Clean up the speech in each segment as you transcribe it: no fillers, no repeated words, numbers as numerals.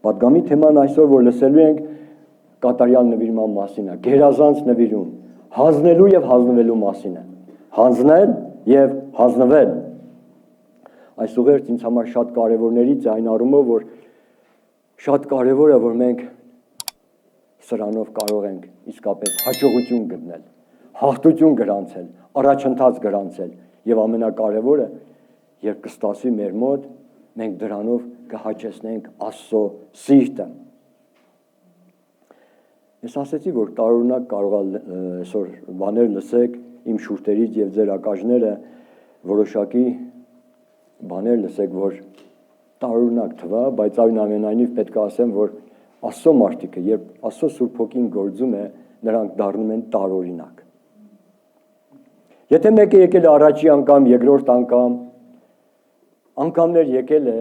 Պատգամի թեման այսօր, որ լսելու ենք, կատարյալ նվիրման մասին է, գերազանց նվիրում, հանձնելու եւ հանձնվելու մասին է։ Հանձնել եւ հանձնվել։ Այս ուղերձ ինձ համար շատ կարևորներից է այն առումով, որ շատ կարևոր է, որ մենք սրանով կարող ենք իսկապես հաջողություն գտնել, հաղթություն գրանցել, առաջընթաց գրանցել եւ ամենակարևորը, երբ կստացվի մեր մոտ, մենք դրանով կհաճեցնենք Աստծո սիրտը։ Ես ասեցի, որ տարօրինակ կարող է այսօր բաներ լսեք իմ շուրթերից եւ ձեր ակաժները որոշակի բաներ լսեք, որ տարօրինակ թվա, բայց այնուամենայնիվ պետք է ասեմ, որ Աստծո մարդիկը, երբ Աստծո Սուրբ Հոգին գործում է, նրանք դառնում են տարօրինակ։ Եթե մեկը եկել է առաջի անգամ, երկրորդ անգամներ եկել է,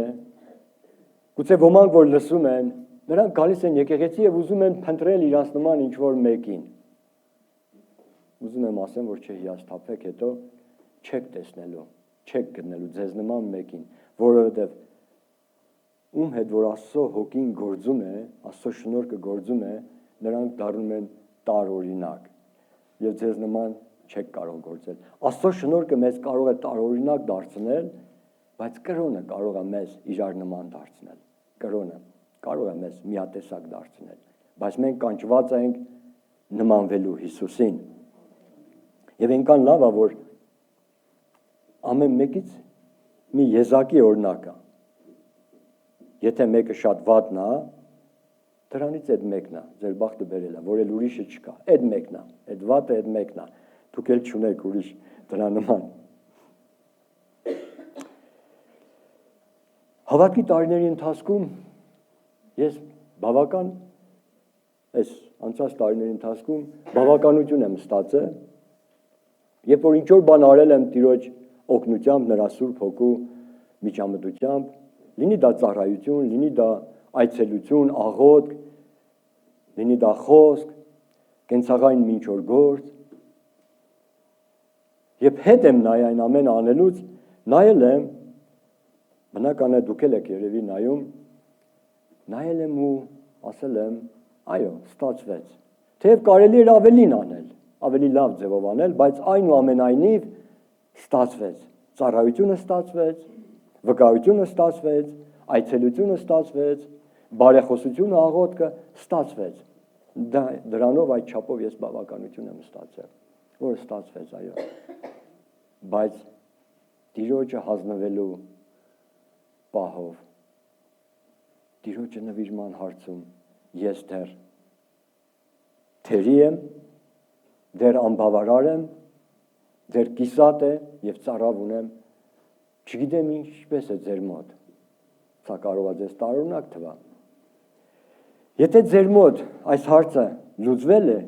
գուցե ոմանք որ լսում են, նրանք գալիս են եկեղեցի եւ ուզում են փնտրել իրանց նման ինչ որ մեկին։ Ուզում եմ ասեմ, որ չհիասթափեք, հետո չեք տեսնելու, չեք գտնելու ձեզ նման մեկին, որովհետեւ ում հետ որ Աստծո Հոգին գործում է, Աստծո շնորհքը գործում է, նրանք դառնում են տարօրինակ եւ ձեզ նման չեք կարող գործել։ Աստծո շնորհքը մեզ կարող է տարօրինակ դարձնել, բայց կրոնը կարող է մեզ իրար նման դարձնել։ Կրոնը կարող է մեզ միատեսակ դարձնել, բայց մենք կանչված ենք նմանվելու Հիսուսին։ Եվ այնքան լավ է, որ ամեն մեկից մի եզակի օրինակ է։ Եթե մեկը շատ վատն է, դրանից այդ մեկն է, ձեր բախտը բերել է, որ էլ ուրիշը չկա, այդ մեկն է, այդ վատը այդ մեկն է, դուք էլ չունեք ուրիշ դրա նման։ Հավատքի տարիների ընթացքում ես բավական այս անցած տարիների ընթացքում բավականություն եմ ստացել, երբ որ ինչ-որ բան արել եմ Տիրոջ օգնությամբ, նրա Սուրբ Հոգու միջամտությամբ, լինի դա ծառայություն, լինի դա այցելություն, աղոթք, լինի դա խոսք, կենցաղային ինչ-որ գործ, երբ հետ եմ նայ այն ամեն անելուց, նայել եմ, բնական է դուք էլ եք երևի նայում, նայել եմ ու ասել եմ, այո, ստացվեց։ Թեև կարելի էր ավելին անել, ավելի լավ ձևով անել, բայց այնուամենայնիվ ստացվեց։ Ծառայությունը ստացվեց, վկայությունը ստացվեց, այցելությունը ստացվեց, բարեխոսությունը, աղոթքը ստացվեց։ Դրանով այդ չափով ես բավականություն եմ ստացել, որ ստացվեց, այո։ Բայց Տիրոջը հանձնվելու պահով, Տիրոջը նվիրման հարցում ես դեռ թերի եմ, դեռ անբավարար եմ, դեռ կիսատ է եւ ծարավ ունեմ, չգիտեմ ինչպես է ձեր մոտ, սա կարող է ձեզ տարօրինակ թվա։ Եթե ձեր մոտ այս հարցը լուծվել է,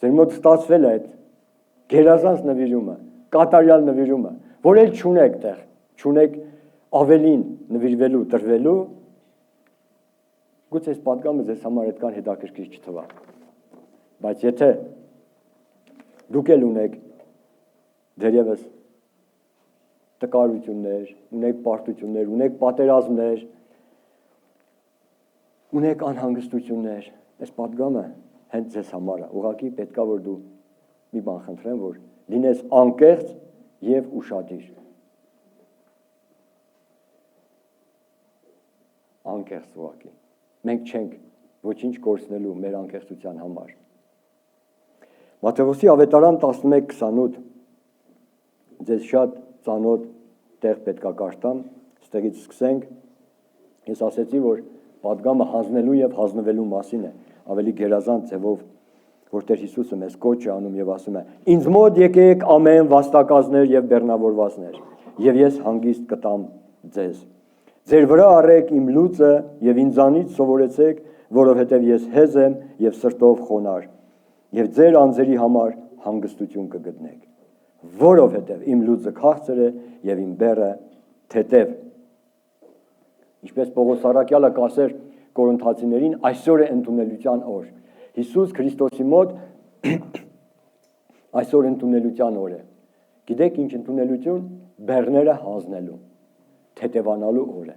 ձեր մոտ ստացվել է այդ գերազանց նվիրումը, կատարյալ նվիրումը, որ էլ չունեք տեղ, չունեք ավելին նվիրվելու, տրվելու, գուցե այս պատգամը ձեզ համար այդքան հետաքրքիր չթվա։ Բայց եթե դուք էլ ունեք դերևս տկարություններ, ունեք պարտություններ, ունեք պատերազմներ, ունեք անհանգստություններ, այս պատգամը հենց ձեզ համար է։ Ուղղակի պետքա որ դու մի բան խնդրեմ, որ լինես անկեղծ եւ ուշադիր։ Անկեղծ ուղղակի։ Մենք չենք ոչինչ կորցնելու մեր անկեղծության համար։ Մատթեոսի ավետարան 11:28 ձեզ շատ ծանոթ տեղ պետքա կարդամ, ստեղից սկսենք։ Ես ասեցի, որ պատգամը հանձնելու եւ հանձնվելու մասին է, ավելի գերազանց ձևով, որտեղ Հիսուսը մեզ կոչ է անում եւ ասում է. «Ինձ մոտ եկեք ամեն վաստակածներ եւ բեռնավորվածներ, եւ ես հանգիստ կտամ ձեզ։ Ձեր վրա առեք իմ լուծը եւ ինձանից սովորեցեք, որովհետեւ ես հեզ եմ եւ սրտով խոնար, եւ ձեր անձերի համար հանգստություն կգտնեք, որովհետեւ իմ լուծը քաղցր է եւ իմ բեռը թեթև»։ Ինչպես Պողոս առաքյալը կասեր Կորինթացիներին, այսօր է ընդունելության օր։ Հիսուս Քրիստոսի մոտ այսօր ընդունելության օր է։ Գիտեք ինչ ընդունելություն, բեռները հանձնելու, թեթևանալու օր է։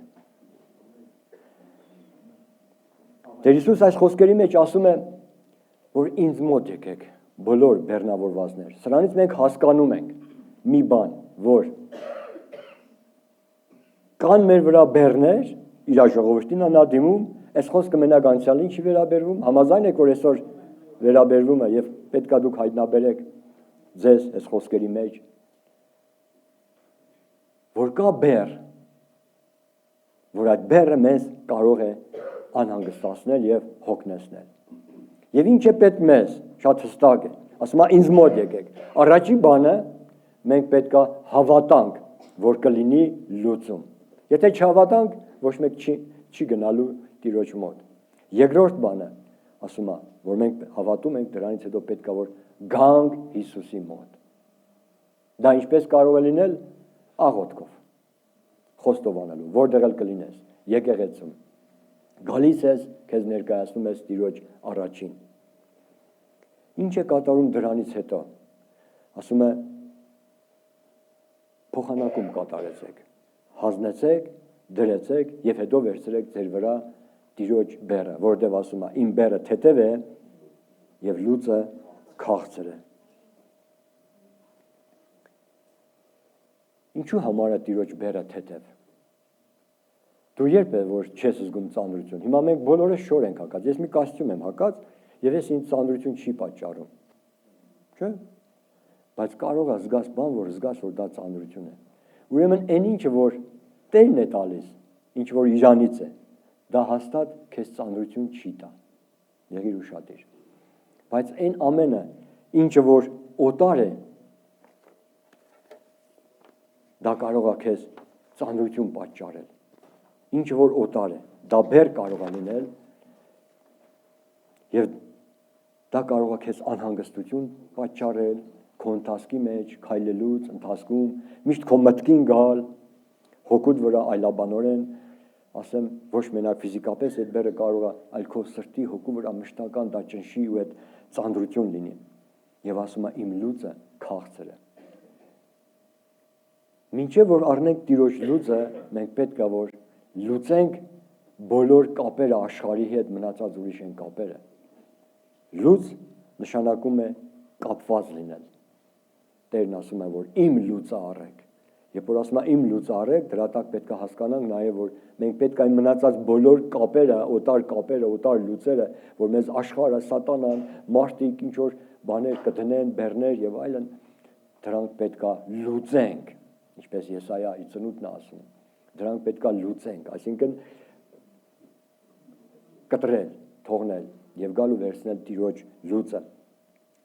Տեր Հիսուս այս խոսքերի մեջ ասում է, որ ինձ մոտ եկեք, բոլոր բեռնավորվածներ։ Սրանից մենք հասկանում ենք մի բան, որ կան մեր վրա բեռներ, իր ժողովրդին նա դիմում, այս խոսքը մենակ անցյալին չի վերաբերվում, համաձայն եք, որ այսօր վերաբերվում է եւ պետքա դուք հայտնաբերեք ձեզ այս խոսքերի մեջ, որ կա բեռ, որ այդ բեռը մեզ կարող է անհանգստացնել եւ հոգնեցնել։ Եվ ինչ է պետք մեզ, շատ հստակ է, ասում է ինձ մոտ եկեք։ Առաջի բանը մենք պետքա հավատանք, որ կլինի լուծում։ Եթե չհավատանք, ոչ մեկ չի գնալու Տիրոջ մոտ։ Երկրորդ բանը, ասում է, որ մենք հավատում ենք, դրանից հետո պետքա որ գանք Հիսուսի մոտ։ Դա ինչպես կարող է լինել աղոթքով, խոստովանելու, որտեղ էլ կլինես, եկեղեցում։ Գալիս ես, քեզ ներկայացնում ես Տիրոջ առաջին։ Ինչ է կատարում դրանից հետո։ Ասում է փոխանակում կատարեցեք, հանձնեցեք, դրեցեք եւ հետո վերցրեք ձեր վրա Տիրոջ բեռը, որտեղ ասում է իմ բեռը թեթև է եւ լուծը քաղցր է։ Ինչու համար է Տիրոջ բեռը թեթև։ Դու երբ է որ չես զգում ծանրություն։ Հիմա մենք բոլորս շոր ենք հակած։ Ես մի կոստյում եմ հակած եւ ես ինձ ծանրություն չի պատճառում։ Չէ՞։ Բայց կարող է զգաս բան, որ զգաս որ դա ծանրություն է։ Ուրեմն այն ինչը որ Տերն է տալիս, ինչ որ իրանից է, դա հաստատ քեզ ծանրություն չի տա։ Եղիր ուշադիր։ Բայց այն ամենը, ինչը որ օտար է, դա կարող է քեզ ծանրություն պատճառել։ Ինչ որ օտար է, դա բեռ կարող է լինել եւ դա կարող է քեզ անհանգստություն պատճառել քո ընթացքի մեջ, քայլելուց ընթացքում, միշտ քո մտքին գալ, հոգուդ վրա այլաբանորեն, ասեմ, ոչ մենակ ֆիզիկապես այդ բեռը կարող է, այլ քո սրտի հոգու վրա մշտական դա ճնշի ու այդ ծանրություն լինի։ Եվ ասում է իմ լուծը քաղցր է։ Մինչև որ առնենք Տիրոջ լուծը, մենք պետք է որ լուծենք բոլոր կապերը աշխարհի հետ մնացած ուրիշ են կապերը։ Լուծ նշանակում է կապված լինել։ Տերն ասում է, որ իմ լուծը առեք։ Երբ որ ասում է իմ լուծը առեք, դրա տակ պետք է հասկանանք նաև, որ մենք պետք է այն մնացած բոլոր կապերը, օտար լուծերը, որ մեզ աշխարհը, սատանան, մարդիկ ինչ որ բաներ կդնեն, բեռներ եւ այլն, դրանք պետք է լուծենք, ինչպես Եսայայի ծնունդն է ասում։ Դրանք պետք է լուծենք, այսինքն կտրել, թողնել եւ գալու վերցնել Տիրոջ լուծը,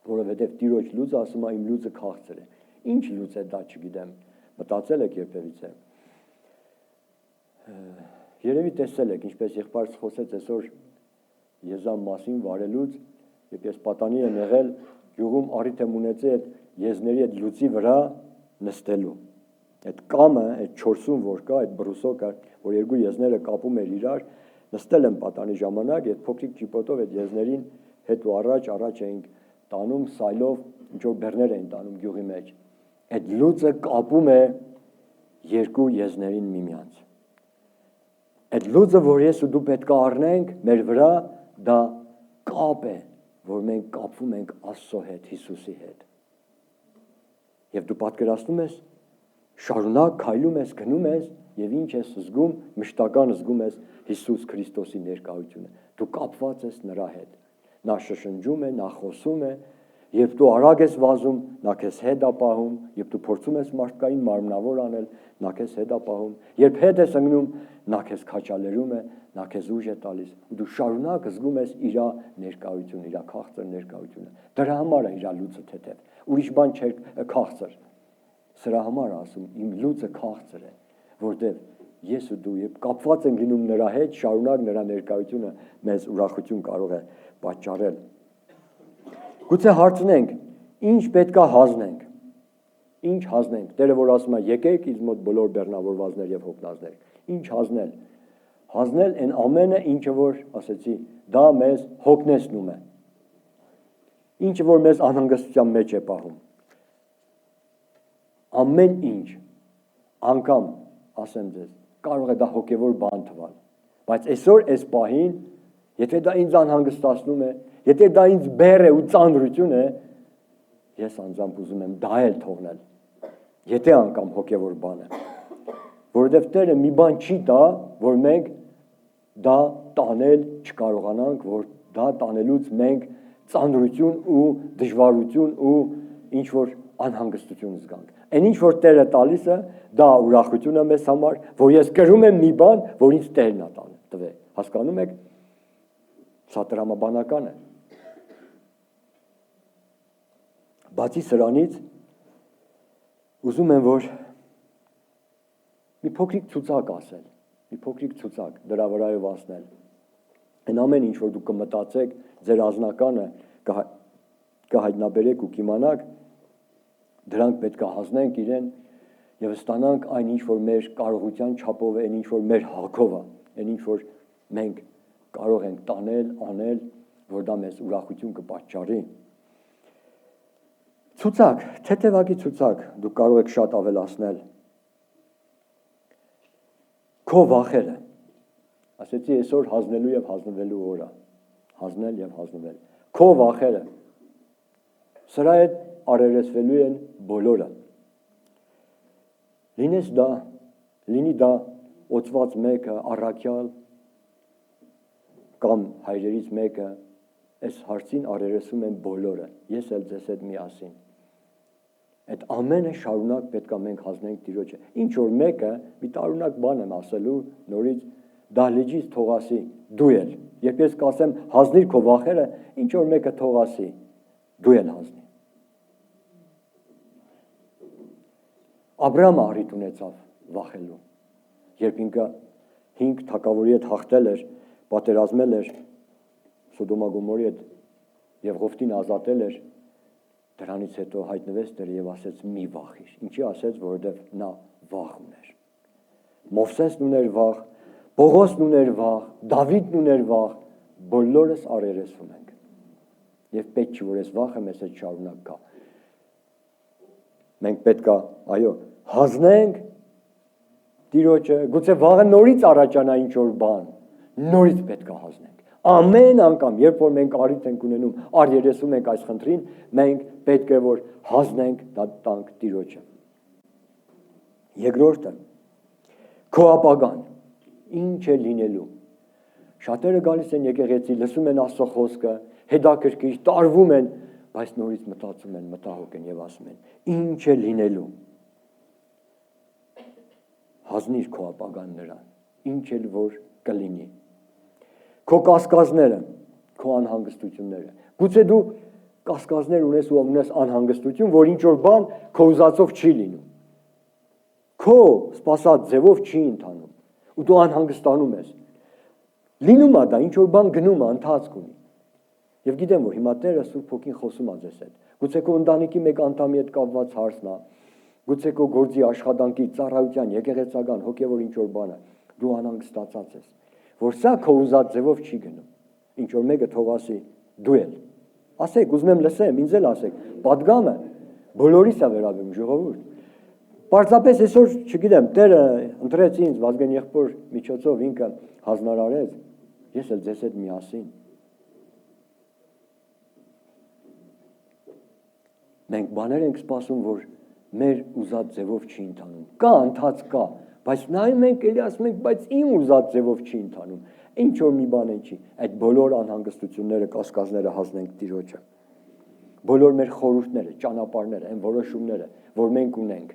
որովհետեւ Տիրոջ լուծը ասում է իմ լուծը քաղցր է։ Ինչ լուծ է դա չգիտեմ, մտածել եք երբևիցե։ Երևի տեսել եք, ինչպես եղբայրս խոսեց այսօր եզան մասին վարելուց, երբ ես պատանի եմ եղել, գյուղում առիթ եմ ունեցել այդ եզների այդ լուծի վրա նստելու։ Այդ կամը, այդ չորսում որ կա, այդ բրուսոկը, որ երկու եզները կապում էր իրար, նստել եմ պատանի ժամանակ, այդ փոքրիկ ճիպոտով այդ եզներին հետ ու առաջ էինք տանում սայլով, ինչ որ բեռներ էին տանում գյուղի մեջ։ Այդ լուծը կապում է երկու եզներին միմյանց։ Այդ լուծը, որ ես ու դու պետք է առնենք մեր վրա, դա կապ է, որ մենք կապվում ենք Աստծո հետ, Հիսուսի հետ։ Եվ դու պատկերացնում ես, շարունակ քայլում ես, գնում ես եւ ինչ ես զգում, մշտական զգում ես Հիսուս Քրիստոսի ներկայությունը։ Դու կապված ես նրա հետ։ Նա շշնջում է, նա խոսում է, երբ դու արագ ես վազում, նա քեզ հետ է պահում, երբ դու փորձում ես մարդկային մարմնավոր անել, նա քեզ հետ է պահում, երբ հետ ես ընկնում, նա քեզ քաչալերում է, նա քեզ ուժ է տալիս, ու դու շարունակ զգում ես իր ներկայությունը, իր քաղցր ներկայությունը։ Դրա համար է իր լուծը թեթև։ Ուրիշ բան չէ քաղցր։ Սրա համար ասում, իմ լուծը քաղցր է, որտեղ ես ու դու երբ կապված ենք լինում նրա հետ, շարունակ նրա ներկայությունը մեզ ուրախություն կարող է պատճառել։ Գուցե հարցնենք, ինչ պետք է հանձնենք։ Ինչ հանձնենք։ Տերը որ ասում է, եկեք ինձ մոտ բոլոր բեռնավորվածներ եւ հոգնածներ։ Ինչ հանձնել։ Հանձնել այն ամենը, ինչը որ ասեցի, դա մեզ հոգնեցնում է։ Ինչը որ մեզ անհանգստության մեջ է պահում։ Ամեն ինչ անգամ ասեմ ձեզ, կարող է դա հոգևոր բան թվալ, բայց այսօր այս պահին եթե դա ինձ անհանգստացնում է, եթե դա ինձ բեռ է ու ծանրություն է, ես անձամբ ուզում եմ դա էլ թողնել, եթե անգամ հոգևոր բան է, որովհետև Տերը մի բան չի տա, որ մենք դա տանել չկարողանանք, որ դա տանելուց մենք ծանրություն ու դժվարություն ու ինչ-որ անհանգստություն զգանք։ Այն ինչ որ Տերը տալիս է, դա ուրախություն է մեզ համար, որ ես կրում եմ մի բան, որ ինձ Տերն է տվել։ Հասկանում եք, սա տրամաբանական է։ Բացի սրանից ուզում եմ, որ մի փոքրիկ ցուցակ ասել, մի փոքրիկ ցուցակ դրա վրայով ասնել։ Այն ամեն ինչ որ դուք կմտածեք, ձեր ազնականը կհայտնաբերեք ու կիմանաք, դրանք պետք է հանձնենք իրեն եւ ստանանք այն ինչ որ մեր կարողության չափով է, այն ինչ որ մեր հոգով է, այն ինչ որ մենք կարող ենք տանել, անել, որ դա մեզ ուրախություն կպատճառի։ Ցուցակ, թեթևակի ցուցակ, դուք կարող եք շատ ավելացնել։ Քո վախերը։ Ասեցի այսօր հանձնելու եւ հանձնվելու օրը, հանձնել եւ հանձնվել։ Քո վախերը։ Սրա հետ արերեսվելու են բոլորը։ Լինի դա օծված մեկը, առաքյալ կամ հայրերից մեկը, այս հարցին արերեսում են բոլորը, ես էլ ձեզ հետ միասին։ Այդ ամենը շարունակ պետք է մենք հանձնենք Տիրոջը։ Ինչ որ մեկը մի տարօրինակ բան եմ ասելու, նորից դահլիճից թող ասի, դու էլ։ Երբ ես կասեմ հանձնիր քո վախերը, ինչ որ մեկը թող ասի, դու էլ հանձնի։ Աբրահամը առիթ ունեցավ վախելու, երբ ինքը 5 թագավորի հետ հաղթել էր, պատերազմել էր Սոդոմա Գոմորի հետ եւ Ղովտին ազատել էր, դրանից հետո հայտնվեց Տերը եւ ասեց մի վախիր։ Ինչի ասեց, որովհետեւ նա վախ ուներ։ Մովսեսն ուներ վախ, Պողոսն ուներ վախ, Դավիթն ուներ վախ, բոլորս արերեսվում ենք։ Եվ պետք չի որ այս վախը մեզ հետ շարունակ գա։ Մենք պետք է, այո, հանձնենք Տիրոջը, գուցե վաղը նորից առաջանա ինչ-որ բան, նորից պետք է հանձնենք։ Ամեն անգամ, երբ որ մենք առիթ ենք ունենում, արերեսում ենք այս խնդրին, մենք պետք է որ հանձնենք դա տանք Տիրոջը։ Երկրորդը, քո ապագան, ինչ է լինելու։ Շատերը գալիս են եկեղեցի, լսում են Աստծո խոսքը, հետաքրքիր, տարվում են, բայց նորից մտածում են, մտահոգ են եւ ասում են. ինչ է լինելու։ Հանձնիր քո ապագան նրան, ինչ էլ որ կլինի։ Քո կասկածները, քո անհանգստությունները։ Գուցե դու կասկածներ ունես ու ունես անհանգստություն, որ ինչ որ բան քո ուզածով չի լինում։ Քո սպասած ձևով չի ընթանում, ու դու անհանգստանում ես։ Լինում է դա, ինչ որ բան գնում է, ընթացք ունի։ Եվ գիտեմ, որ հիմա Տերը Սուրբ Հոգին խոսում է ձեզ հետ։ Գուցե քո ընտանիքի մեկ անդամի հետ կապված հարցն է, գուցե քո գործի աշխատանքի, ծառայության, եկեղեցական, հոգևոր ինչ որ բանը, դու անհանգստացած ես, որ սա քո ուզած ձևով չի գնում։ Ինչ որ մեկը թող ասի, դու էլ։ Ասեք, ուզում եմ լսեմ, ինձ էլ ասեք։ Պատգամը բոլորիս է վերաբերում, ժողովուրդ։ Պարզապես այսօր, չգիտեմ, Տերը ընտրեց ինձ Վազգեն եղբոր միջոցով ինքը հանձնարարեց, ես էլ ձեզ հետ միասին։ Մենք բաներ ենք սպասում, որ մեր ուզած ձևով չի ընթանում։ Կա ընթացք կա, բայց նայում ենք էլի ասում ենք, բայց իմ ուզած ձևով չի ընթանում։ Ինչ որ մի բան չի, այդ բոլոր անհանգստությունները, կասկածները հանձնենք Տիրոջը։ Բոլոր մեր խորհուրդները, ճանապարհները, այն որոշումները, որ մենք ունենք,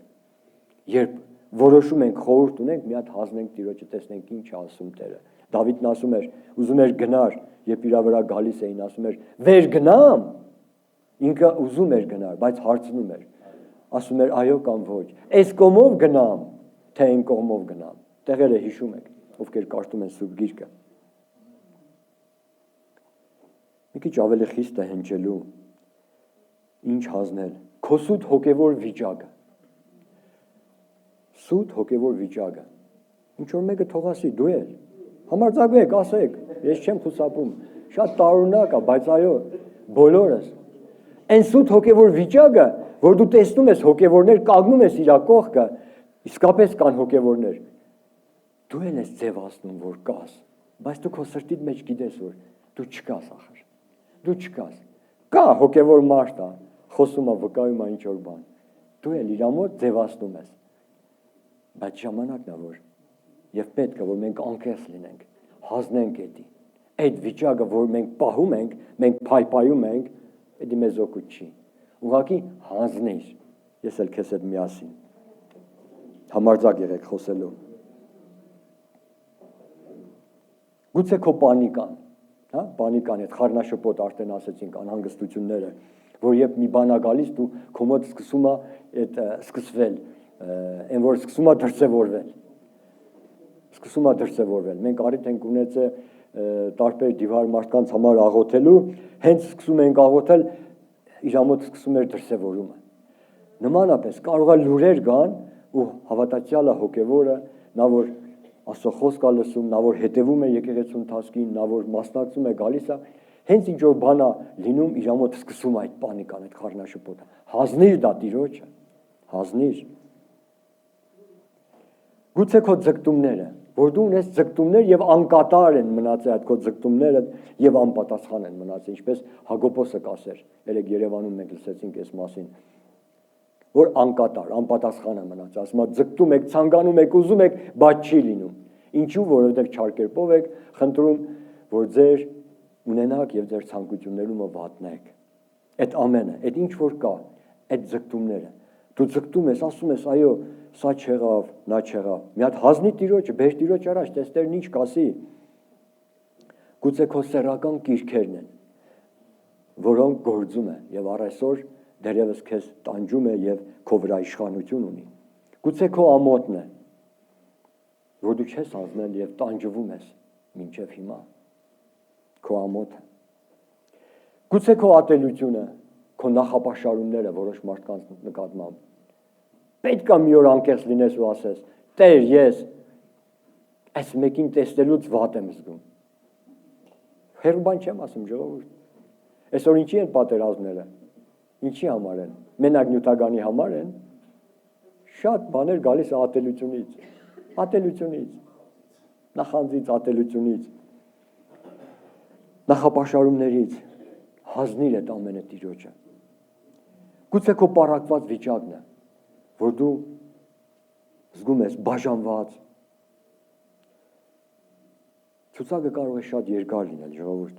երբ որոշում ենք, խորհուրդ ունենք, մի հատ հանձնենք Տիրոջը, տեսնենք ինչ է ասում Տերը։ Դավիթն ասում էր, ուզում էր գնար, երբ իր վրա գալիս էին, ասում էր, վեր գնամ։ Ինքը ուզում էր գնար, բայց հարցնում էր։ Ասում էր այո կամ ոչ։ Այս կողմով գնամ, թե այն կողմով գնամ։ Տեղերը հիշում եք, ովքեր կարդում են Սուրբ Գիրքը։ Մի քիչ ավելի խիստ է հնչելու ինչ հանձնել։ Քո սուտ հոգևոր վիճակը։ Սուտ հոգևոր վիճակը։ Ինչ որ մեկը թող ասի, դու էլ։ Համարձակվեք, ասեք, ես չեմ խուսափում։ Շատ տարօրինակ է, բայց այո, բոլորս այն սուտ հոգևոր վիճակը, որ դու տեսնում ես հոգևորներ, կանգնում ես իր կողքը, իսկապես կան հոգևորներ։ Դու էլ ես ձևացնում, որ կաս, բայց դու քո սրտիդ մեջ գիտես, որ դու չկաս ախր, դու չկաս, կա հոգևոր մարդ է, խոսում է, վկայում է ինչ որ բան, դու էլ իր մոտ ձևացնում ես, բայց ժամանակն է, որ եւ պետք է, որ մենք անկեղծ լինենք, հանձնենք էդի, այդ վիճակը, որ մենք պահում ենք, մենք փայփայում ենք, դա մեզ օգուտ չի, ուղղակի հանձնիր, ես էլ քեզ հետ միասին, համարձակ եղեք խոսելու, գուցե քո պանիկան, հա, պանիկան, այդ խառնաշփոթ արդեն ասեցինք, անհանգստությունները, որ երբ մի բան է գալիս, դու քո մոտ սկսում է այդ սկսվել, այն որ սկսում է դրսևորվել, մենք առիթ ենք ունեցել տարբեր դիվար մարդկանց համար աղոթելու, հենց սկսում ենք աղոթել, իր մոտ սկսում էր դրսևորումը, նմանապես կարող է լուրեր գան ու հավատացյալը հոգևորը, նա որ Աստծո խոսքը լսում, նա որ հետևում է եկեղեցու ընթացքին, նա որ մասնակցում է գալիս է, հենց ինչ որ բան է լինում, իր մոտ սկսում այդ պանիկան, այդ խառնաշփոթը։ Հանձնիր դա Տիրոջը, հանձնիր։ Գուցե քո ձգտումները, որ դու ունես ձգտումներ եւ անկատար են մնացել այդ քո ձգտումները եւ անպատասխան են մնացել, ինչպես Հակոբոսը կասեր, երեք Երևանում մենք լսեցինք այս մասին, որ անկատար, անպատասխան է մնացել, ասում է ձգտում եք, ցանկանում եք, ուզում եք, բայց չի լինում։ Ինչու, որովհետև չար կերպով եք խնդրում, որ ձեր ունենաք եւ ձեր ցանկություններումը վատնեք։ Այդ ամենը, այդ ինչ որ կա, այդ ձգտումները։ Դու ձգտում ես, ասում ես, այո, սա չեղավ, նա չեղավ։ Մի հատ հազնի Տիրոջը, բեր Տիրոջ առաջ, տես Տերն ինչ կասի։ Գուցե քո սեռական կիրքերն են, որոնք գործում են եւ առ այսօր դերևս քեզ տանջում է եւ քո վրա իշխանություն ունի։ Գուցե քո ամոթն է, որ դու չես հանձնել եւ տանջվում ես մինչեւ հիմա։ Քո ամոթը։ Գուցե քո ատելությունը, քո նախապաշարումները որոշ մարդկանց նկատմամբ։ Պետք է մի օր անկեղծ լինես ու ասես. Տեր, ես այս մեկին տեսնելուց վատ եմ զգում։ Հերու բան չեմ ասում, ժողովուրդ։ Այսօր ինչի են պատերազմները։ Ինչի համար են, մենակ նյութականի համար են, շատ բաներ գալիս ատելությունից, նախանձից, ատելությունից, նախապաշարումներից, հանձնիր այդ ամենը Տիրոջը։ Գուցե քո պառակված վիճակն է, որ դու զգում ես բաժանված, ցուցակը կարող է շատ երկար լինել, ժողովուրդ,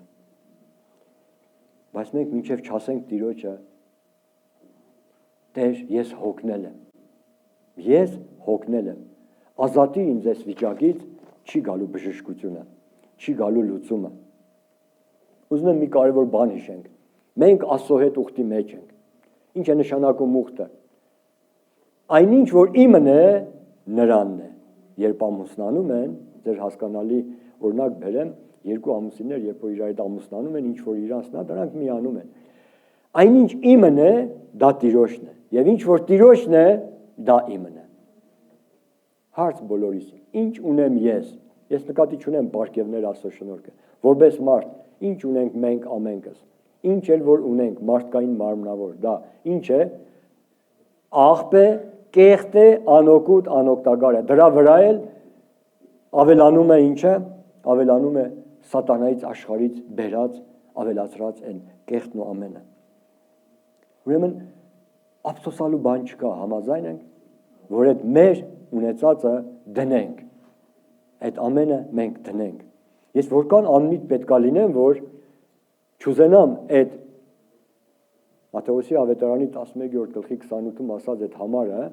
բայց մենք մինչև չասենք Տիրոջը, Տեր, ես հոգնել եմ, ազատիր ինձ այս վիճակից, չի գալու բժշկությունը, չի գալու լուծումը։ Ուզում եմ մի կարևոր բան հիշենք, մենք Աստծո հետ ուխտի մեջ ենք, ինչ է նշանակում ուխտը, այնինչ որ իմն է, նրանն է, երբ ամուսնանում են, ձեր հասկանալի օրինակ բերեմ, երկու ամուսիններ, երբ որ իրար հետ ամուսնանում են, ինչ որ իրանցն է, դրանք միանում են, այնինչ իմն է, դա Տիրոջն է, եւ ինչ որ Տիրոջն է, դա իմն է։ Հարց բոլորիս, ինչ ունեմ ես նկատի չունեմ պարգևներ Աստծո շնորհքը, որպես մարդ, ինչ ունենք մենք ամենքս, ինչ էլ որ ունենք մարդկային մարմնավոր, դա ինչ է, աղբ է, կեղտ է, անօգուտ, անօգտակար է, դրա վրա էլ ավելանում է ինչը, ավելանում է սատանայից աշխարհից բերած, ավելացրած են կեղտն ու ամենը։ Ուրեմն ափսոսալու բան չկա, համաձայն ենք, որ այդ մեր ունեցածը դնենք, այդ ամենը մենք դնենք։ Ես որքան անմիտ պետք է լինեմ, որ չուզենամ այդ Մատթեոսի ավետարանի 11-րդ գլխի 28-ում ասած այդ համարը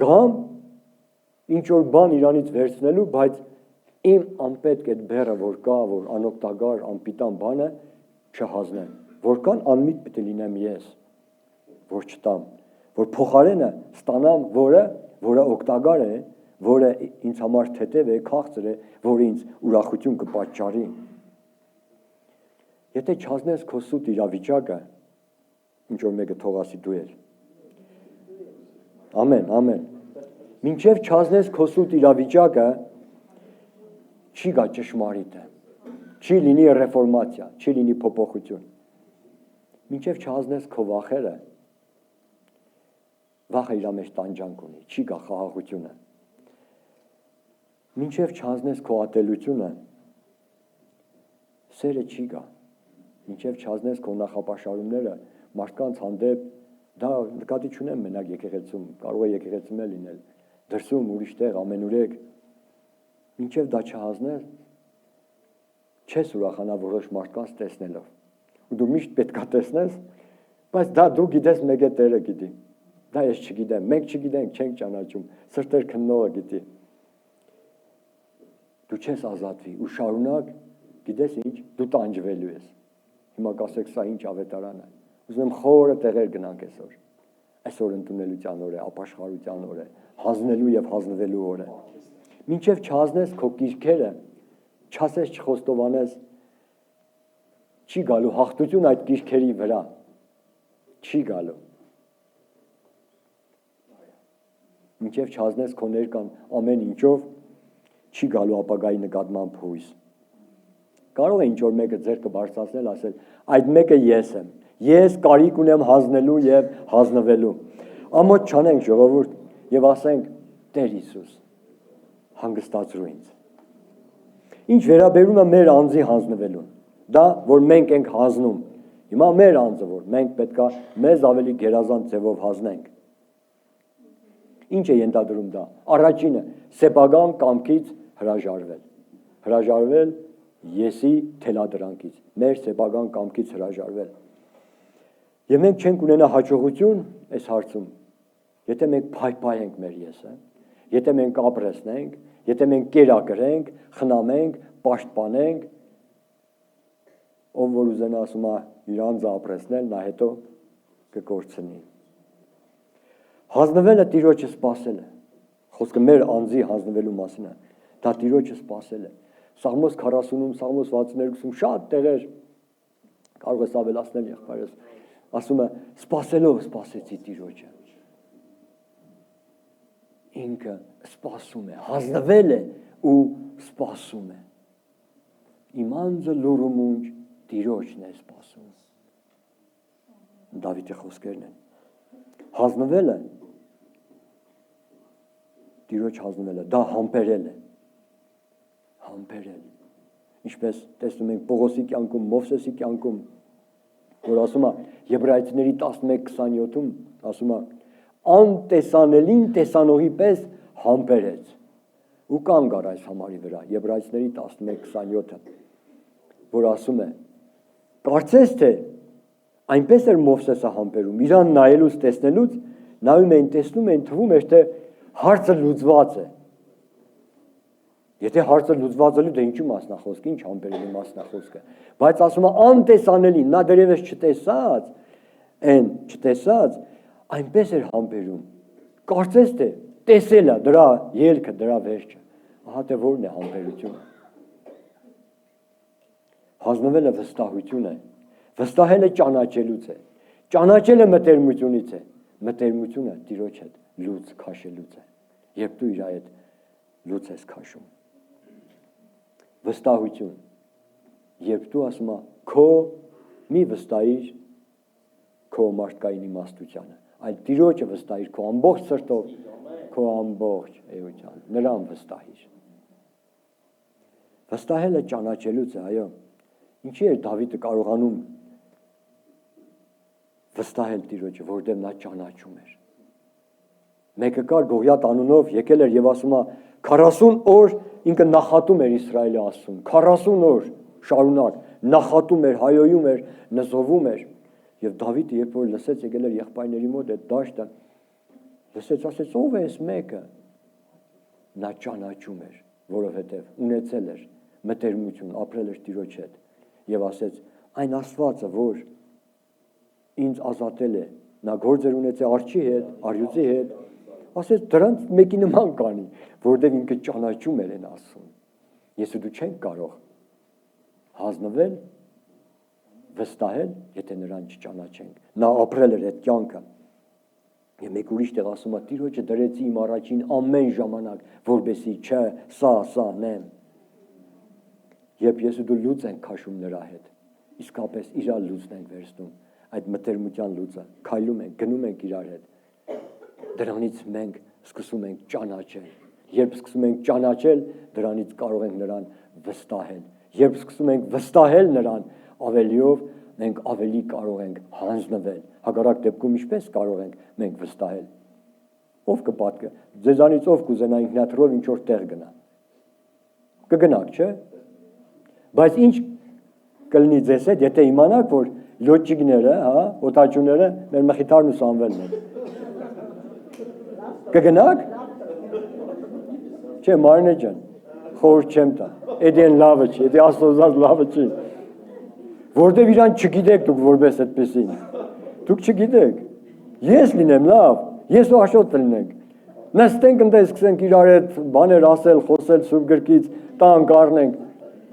գամ ինչ որ բան իրանից վերցնելու, բայց իմ անպետք այդ բեռը որ կա, որ անօգտակար, անպիտան բանը չհազնեմ։ Որքան անմիտ պետք է լինեմ ես, որ չտամ, որ փոխարենը ստանամ, որը օգտակար է, որը ինձ համար թեթև է, քաղցր է, որը ինձ ուրախություն կպատճառի։ Եթե չհազնես քո սուտ իրավիճակը, ինչ որ մեկը թողասի դու էլ։ Ամեն, ամեն։ Մինչև չհազնես քո սուտ իրավիճակը, չի գա ճշմարիտը, չի լինի ռեֆորմացիա, չի լինի փոփոխություն։ Մինչև չհազնես քո վախերը, վախը իր մեջ տանջանք ունի, չի գա խաղաղությունը։ Մինչև չհանձնես քո ատելությունը, սերը չի գա։ Մինչև չհանձնես քո նախապաշարումները մարդկանց հանդեպ, դա նկատի չունեմ մենակ եկեղեցում, կարող է եկեղեցում է լինել, դրսում ուրիշտեղ ամենուրեք, մինչև դա չհանձնես, չես ուրախանա որոշ մարդկանց տեսնելով։ Ու դու միշտ պետք է տեսնես, բայց դա դու գիտես մեկ է Տերը գիտի։ Դա ես չգիտեմ, մենք չգիտենք, չենք ճանաչում, սրտեր քննողը գիտի։ Դու չես ազատվի ու շարունակ, գիտես ինչ, դու տանջվելու ես։ Հիմա կասեք, սա ինչ ավետարան է։ Ուզում եմ խորը տեղեր գնանք այսօր։ Այսօր ընդունելության օր է, ապաշխարության օր է, հանձնելու եւ հանձնվելու օր է։ Մինչև չհանձնես քո կիրքերը, չասես, չխոստովանես, չի գալու հաղթություն այդ կիրքերի վրա։ Չի գալու։ Մինչև չհանձնես քո ներկան ամեն ինչով, չի գալու ապագայի նկատմամբ հույս։ Կարող է ինչ-որ մեկը ձեռքը բարձրացնել, ասել, այդ մեկը ես եմ, ես կարիք ունեմ հանձնելու և հանձնվելու։ Ամոթ չանենք ժողովուրդ և ասենք, Տեր Հիսուս, հանգստացրու ինձ։ Ինչ վերաբերում է մեր անձի հանձնվելուն, դա, որ մենք ենք հանձնում, հիմա մեր անձը, որ մենք պետք է մեզ ավելի գերազանց ձևով հանձնենք։ Ինչ է ենթադրում դա։ Առաջինը, սեփական կամքից հրաժարվել։ Հրաժարվել եսի թելադրանքից, մեր սեփական կամքից հրաժարվել։ Եվ մենք չենք ունենա հաջողություն այս հարցում, եթե մենք փայփայենք մեր եսը, եթե մենք ապրեսնենք, եթե մենք կերակրենք, խնամենք, պաշտպանենք, ով որ ուզենա ասում է իր անձը ապրեսնել, նա հետո կկորցնի։ Հանձնվելը Տիրոջը սпасել է։ Խոսքը մեր անձի հանձնվելու մասին է։ Դա Տիրոջը սпасել է։ Սաղմոս 40-ում, Սաղմոս 62-ում շատ տեղեր կարող ես ավելացնել եղբայրս, ասում է, սпасելով սпасեցի Տիրոջը։ Ինքը սпасում է, հանձնվել է ու սпасում է։ Իմ անձը լուրումունջ Տիրոջն է սпасում։ Դավիթի խոսքերն են։ Հանձնվելը, Տիրոջ հանձնվելը, դա համբերել է։ Համբերել։ Ինչպես տեսնում ենք Պողոսի կյանքում, Մովսեսի կյանքում, որ ասում է Եբրայեցիների 11:27-ում, ասում է անտեսանելին տեսանողի պես համբերեց ու կանգ առ այս համարի վրա, Եբրայեցիների 11:27-ը, որ ասում է կարծես թե այնպես էր Մովսեսը համբերում, իրան նայելուց տեսնելուց, նայում էին, տեսնում էին, թվում էր, թե հարցը լուծված է։ Եթե հարցը լուծված է, դե ինչու մասնախոսք, ինչ համբերելու մասնախոսքը։ Բայց ասում է անտեսանելին, նա դերևս չտեսած, չտեսած, այնպես էր համբերում։ Կարծես թե տեսել է դրա ելքը, դրա վերջը։ Ահա թե որն է համբերությունը։ Հանձնվելը վստահություն է։ Վստահելը ճանաչելուց է։ Ճանաչելը մտերմությունից է։ Մտերմությունը Տիրոջ հետ լուծ քաշելուց է։ Երբ դու իր հետ լուծ ես քաշում։ Վստահություն։ Երբ դու ասում ես քո մի վստահիր քո մարդկային իմաստությանը, այլ Տիրոջը վստահիր քո ամբողջ սրտով, քո ամբողջ էությամբ, նրան վստահիր։ Վստահելը ճանաչելուց է, այո։ Ինչի էր Դավիթը կարողանում վստահել Տիրոջը, որտեղ նա ճանաչում էր։ Մեկը կար Գողիաթ անունով, եկել էր եւ ասում է 40 օր ինքը նախատում էր Իսրայելի Աստծուն, 40 օր շարունակ նախատում էր, հայոյում էր, նզովում էր։ Եվ Դավիթը երբ որ լսեց, եկել էր եղբայրների մոտ այդ դաշտը, լսեց, ասեց, ով է այս մեկը։ Նա ճանաչում էր, որովհետև ունեցել էր մտերմություն, ապրել էր Տիրոջ հետ եւ ասեց, այն Աստվածը, որ ինձ ազատել է, նա գործեր ունեցել արջի հետ, արյուծի հետ, ասեց դրանց մեկի նման կանի, որտեղ ինքը ճանաչում էր այն Աստծուն։ Ես ու դու չենք կարող հանձնվել, վստահել, եթե նրան չճանաչենք։ Նա ապրել էր այդ կյանքը։ Եվ մեկ ուրիշ տեղ ասում է, Տիրոջը դրեցի իմ առաջին ամեն ժամանակ, որբեսի չէ, սա նեմ։ Երբ ես ու դու լուծ ենք քաշում նրա հետ, իսկապես իրար լուծն ենք վերցնում, այդ մտերմության լուծը, քայլում ենք, գնում ենք իրար հետ։ Դրանից մենք սկսում ենք ճանաչել, Երբ սկսում ենք ճանաչել, դրանից կարող ենք նրան վստահել։ Երբ սկսում ենք վստահել նրան ավելիով, մենք ավելի կարող ենք հանձնվել։ Հակառակ դեպքում ինչպես կարող ենք մենք վստահել։ Ով կպատկը, ձեզանից ով կուզենա ինքնաթիռով ինչ որ տեղ գնա։ Կգնաք, չէ՞։ Բայց ինչ կլինի ձեզ հետ, եթե իմանաք, որ լոջիկները, հա, օտաչուները մեր մխիթարն ու Սամվելն են։ Կգնաք։ Չէ, Մարինե ջան, խորհուրդ չեմ տա։ Էդի են լավը չի, էդի աստոզած լավը չի։ Որտեվ իրան չգիտեք դուք որպես այդպեսին։ Դուք չգիտեք։ Ես լինեմ լավ, ես ու Աշոտը լինենք։ Նստենք ընդ սկսենք իրար հետ բաներ ասել, խոսել սուրբ գրքից, տանք առնենք։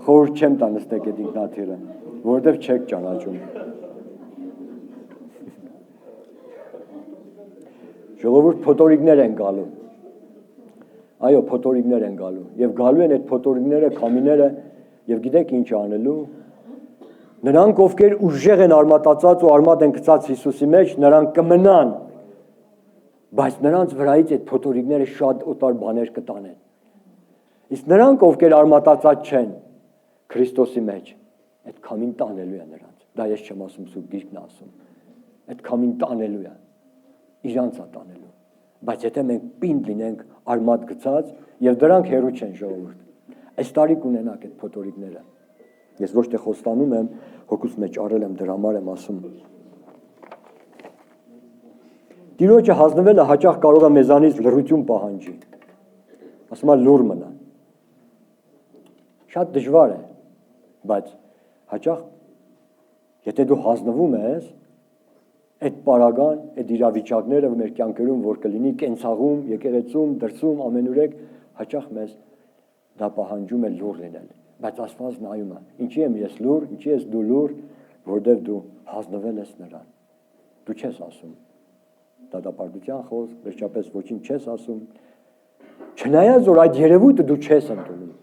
Խորհուրդ չեմ տա նստեք այդ ինքնաթիռը, որտեվ չեք ճանաչում։ Ժողովուրդ փոթորիկներ են գալու։ Այո, փոթորիկներ են գալու։ Եվ գալու են այդ փոթորիկները, քամիները, եւ գիտեք ինչ անելու։ Նրանք, ովքեր ուժեղ են արմատացած ու արմատ են գցած Հիսուսի մեջ, նրանք կմնան։ Բայց նրանց վրայից այդ փոթորիկները շատ օտար բաներ կտանեն։ Իսկ նրանք, ովքեր արմատացած չեն Քրիստոսի մեջ, այդ քամին տանելու է նրանց։ Դա ես չեմ ասում, սուրբ գիրքն է ասում։ Այդ քամին տանելու է։ Իրանց է տանելու։ Բայց եթե մենք պինդ լինենք արմատ գցած եւ դրանք հերու չեն ժողովուրդ։ Այս տարի կունենաք այդ փոթորիկները։ Ես ոչ թե խոստանում եմ, հոգուս մեջ առել եմ դրա համար եմ ասում։ Տիրոջը հանձնվելը հաճախ կարող է մեզանից լռություն պահանջի։ Ասում եմ լուր մնա։ Շատ դժվար է, բայց հաճախ եթե դու հանձնվում ես, այդ պարագան, այդ իրավիճակները մեր կյանքերում որ կլինի կենցաղում, եկեղեցում, դրսում, ամենուրեք հաճախ մեզ դա պահանջում է լուր լինել, բայց Աստված նայում է, ինչի եմ ես լուր, ինչի ես դու լուր, որտեղ դու հանձնվել ես նրան։ Դու չես ասում դատապարտության խոսք, վերջապես ոչինչ չես ասում։ Չնայած որ այդ երևույթը դու չես ընդունում,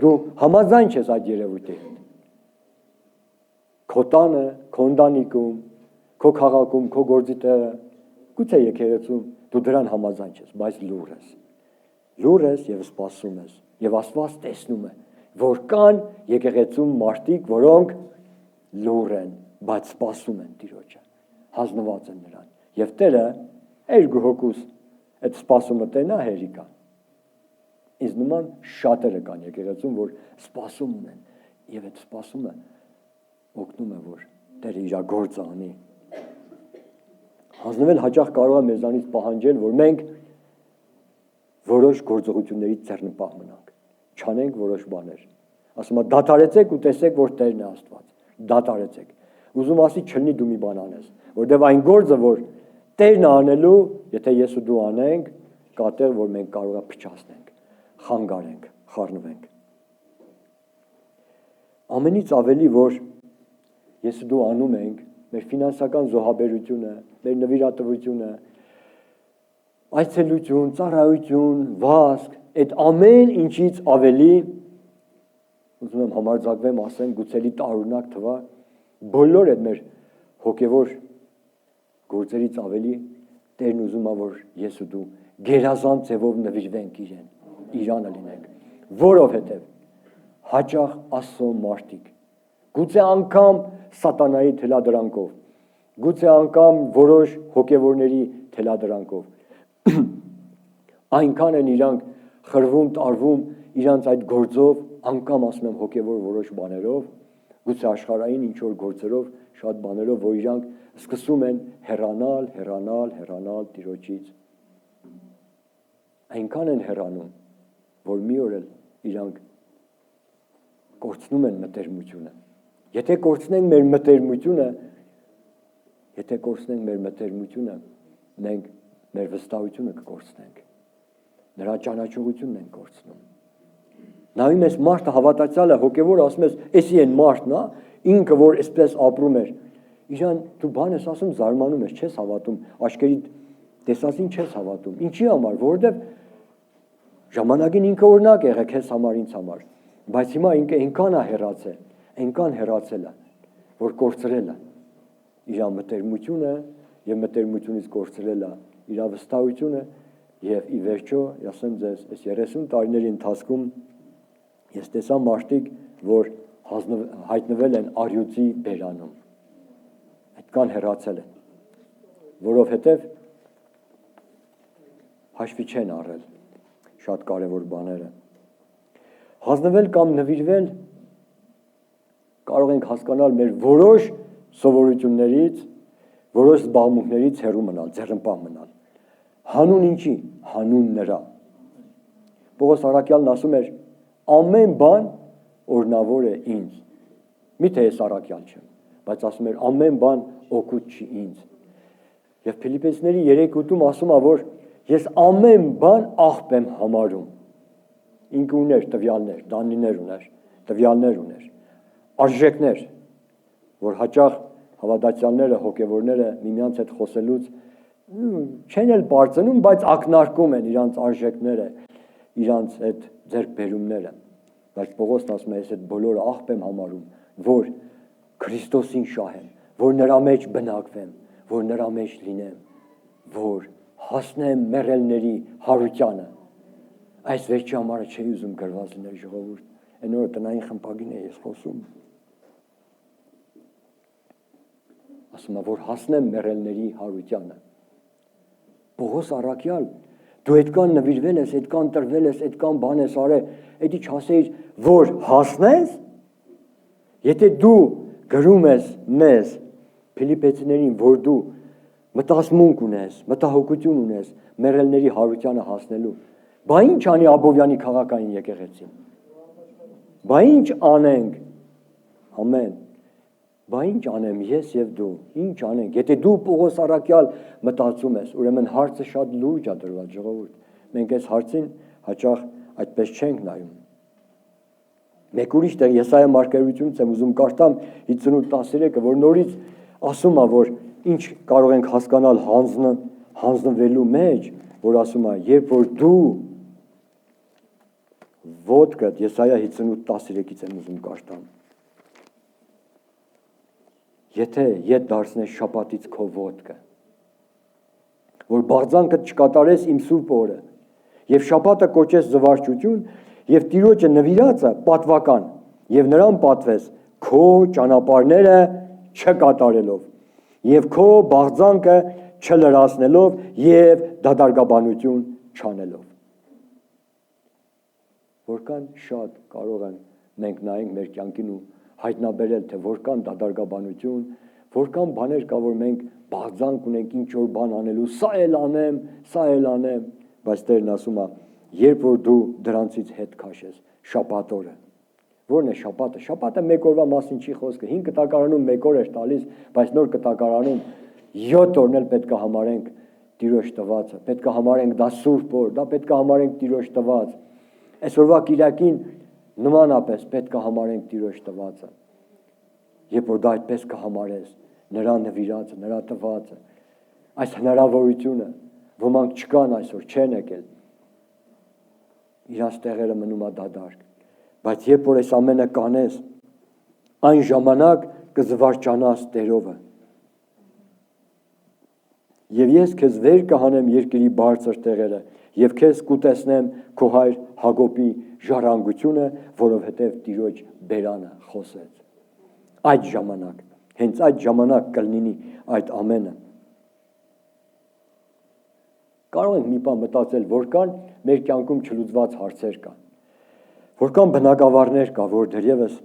դու համաձայն չես այդ երևույթի հետ։ Քո տանը, քո ընտանիքում, քո քաղաքում, քո գործի տեղը, գուցե եկեղեցում դու դրան համաձայն չես, բայց լուր ես։ Լուր ես եւ սպասում ես, եւ Աստված տեսնում է, որ կան եկեղեցում մարդիկ, որոնք լուր են, բայց սպասում են Տիրոջը, հանձնված են նրան։ Եվ Տերը երկու հոգուս այդ սպասումը տենա հերիկա։ Ինձ նման շատերը կան եկեղեցում, որ սպասում ունեն, եւ այդ սպասումը օգնում է, որ Տերը իր գործը անի։ Հանձնվել հաճախ կարող է մեզանից պահանջել, որ մենք որոշ գործողություններից ձեռնպահ մնանք, չանենք որոշ բաներ։ Ասում եմ, դադարեցեք ու տեսեք, որ Տերն է Աստված։ Դադարեցեք։ Ուզում ասի չլինի դու մի բան անես, որտեղ այն գործը, որ Տերն է անելու, եթե ես ու դու անենք, կա տեղ, որ մենք կարող է փչացնենք, խանգարենք, խառնվենք։ Ամենից ավելի, որ ես ու դու անում ենք, մեր ֆինանսական զոհաբերությունը, մեր նվիրատվությունը, այցելություն, ծառայություն, վազք, այդ ամեն ինչից ավելի, ուզում եմ համարձակվեմ ասեմ, գուցելի տարօրինակ թվա, բոլոր այդ մեր հոգևոր գործերից ավելի Տերն ուզում է, որ ես ու դու գերազանց ձևով նվիրվենք իրանը լինենք, որովհետև հաճախ Աստծո մարդիկ, գուցե անգամ սատանայի թելադրանքով, գուցե անգամ որոշ հոգևորների թելադրանքով, այնքան են իրանք խրվում, տարվում, իրանց այդ գործով, անգամ ասում եմ հոգևոր որոշ բաներով, գուցե աշխարհային ինչ-որ գործերով, շատ բաներով, որ իրանք սկսում են հեռանալ Տիրոջից։ Այնքան են հեռանում, որ մի օր էլ իրանք կորցնում են մտերմությունը։ Եթե կորցնենք մեր մտերմությունը, մենք մեր վստահությունը կկորցնենք։ Նրա ճանաչողությունն ենք կորցնում։ Նայում ես մարդը հավատացյալը հոգևոր ասում ես, էսի են մարդն, հա, ինքը որ այսպես ապրում էր։ Իրան դու բան ես ասում, զարմանում ես, չես հավատում, աչքերի տեսածին չես հավատում։ Ինչի համար, որովհետև ժամանակին ինքը օրինակ եղել քեզ համար, ինձ համար, բայց հիմա ինքը այնքան հեռացել է, որ կորցրել է իր մտերմությունը եւ մտերմությունից կորցրել է իր վստահությունը Եվ ի վերջո, ասեմ ձեզ, այս 30 տարիների ընթացքում ես տեսա մարդիկ, որ հայտնվել են առյուծի բերանում, այդքան հեռացել են, որովհետև հաշվի չեն առել շատ կարևոր բաները։ Հանձնվել կամ նվիրվել կարող ենք հասկանալ մեր որոշ սովորություններից, որոշ զբաղմունքներից հեռու մնալ, ձեռնպահ մնալ։ Հանուն ինչի, հանուն նրա։ Պողոս առաքյալն ասում էր, ամեն բան օրինավոր է ինձ, միթե ես առաքյալ չեմ, բայց ասում էր, ամեն բան օգուտ չի ինձ։ Եվ Փիլիպպեցիների 3:8-ում ասում է, որ ես ամեն բան աղբ եմ համարում։ Ինքը ուներ տվյալներ, դանիներ ուներ, տվյալներ ուներ, արժեքներ, որ հաճախ հավատացյալները, հոգևորները միմյանց հետ խոսելուց չեն էլ բարձնում, բայց ակնարկում են իրանց արժեքները, իրանց այդ ձեռքբերումները։ Բայց Պողոսն ասում է, ես այդ բոլորը աղբ եմ համարում, որ Քրիստոսին շահեմ, որ նրա մեջ բնակվեմ, որ նրա մեջ լինեմ, որ հասնեմ մեռելների հարությանը։ Այս վերջի համարը չի ուզում գրված լինել ժողովուրդ, այն օրը տնային խմբագին է ես խոսում։ Ասում է, որ հասնեմ մեռելների հարությանը։ Պողոս առաքյալ, դու այդքան նվիրվել ես, այդքան տրվել ես, այդքան բան ես արել, այդի չասեիր, որ հասնես, եթե դու գրում ես մեզ, Փիլիպպեցիներին, որ դու մտածմունք ունես, մտահոգություն ունես, մեռելների հարությանը հասնելու, բա ինչ անի Աբովյանի քաղաքային եկեղեցին, բա ինչ անենք, ամեն, բա ինչ անեմ ես և դու, ինչ անենք, եթե դու Պողոս առաքյալ մտածում ես, ուրեմն հարցը շատ լուրջ է դրված ժողովուրդ, մենք այս հարցին հաճախ այդպես չենք նայում։ Մեկ ուրիշ տեղ Եսայիա մարգարեությունից եմ ուզում կարդամ 58:13, որ նորից ասում է, որ ինչ կարող ենք հասկանալ հանձնվելու մեջ, որ ասում է, երբ որ դու ոտքդ, Եսայիա 58:13-ից եմ ուզում կարդամ, եթե ետ դարձնես շաբաթից քո ոտքը, որ բաղձանքդ չկատարես իմ սուրբ օրը, եւ շաբաթը կոչես զվարճություն, եւ Տիրոջը նվիրածը պատվական, եւ նրան պատվես քո ճանապարհները չկատարելով, եւ քո բաղձանքը չլրացնելով եւ դադարգաբանություն չանելով։ Որքան շատ կարող են մենք նայենք մեր կյանքին ու հայտնաբերել, թե որքան դադարգաբանություն, որքան բաներ կա, որ մենք բաղձանք ունենք ինչ որ բան անելու, սա էլ անեմ, բայց Տերն ասում է, երբ որ դու դրանցից հետ քաշես, շաբաթ օրը, որն է շաբաթը, շաբաթը մեկ օրվա մասին չի խոսքը, 5 կտակարանում մեկ օր էր տալիս, բայց նոր կտակարանում 7 օրն էլ պետք է համարենք Տիրոջ տվածը, պետք է համարենք դա սուրբ օր, դա պետք է համարենք Տիրոջ տված, այսօրվա կիրակին նմանապես պետք է համարենք Տիրոջ տվածը, երբ որ դա այդպես կհամարես, նրա նվիրածը, նրա տվածը, այս հնարավորությունը, ոմանք չկան այսօր, չեն եկել, իրանց տեղերը մնում է դադարք, բայց երբ որ այս ամենը կանես, այն ժամանակ կզվարճանաս Տերովը, եւ ես քեզ վեր կհանեմ երկրի բարձր տեղերը, եւ քեզ կուտեսնեմ քո հայր Հակոբի ժառանգությունը, որովհետեւ Տիրոջ բերանը խոսեց։ Այդ ժամանակ, հենց այդ ժամանակ կլինի այդ ամենը։ Կարող ենք մի բան մտածել, որքան մեր կյանքում չլուծված հարցեր կան, որքան բնակավարներ կա, որ դեռևս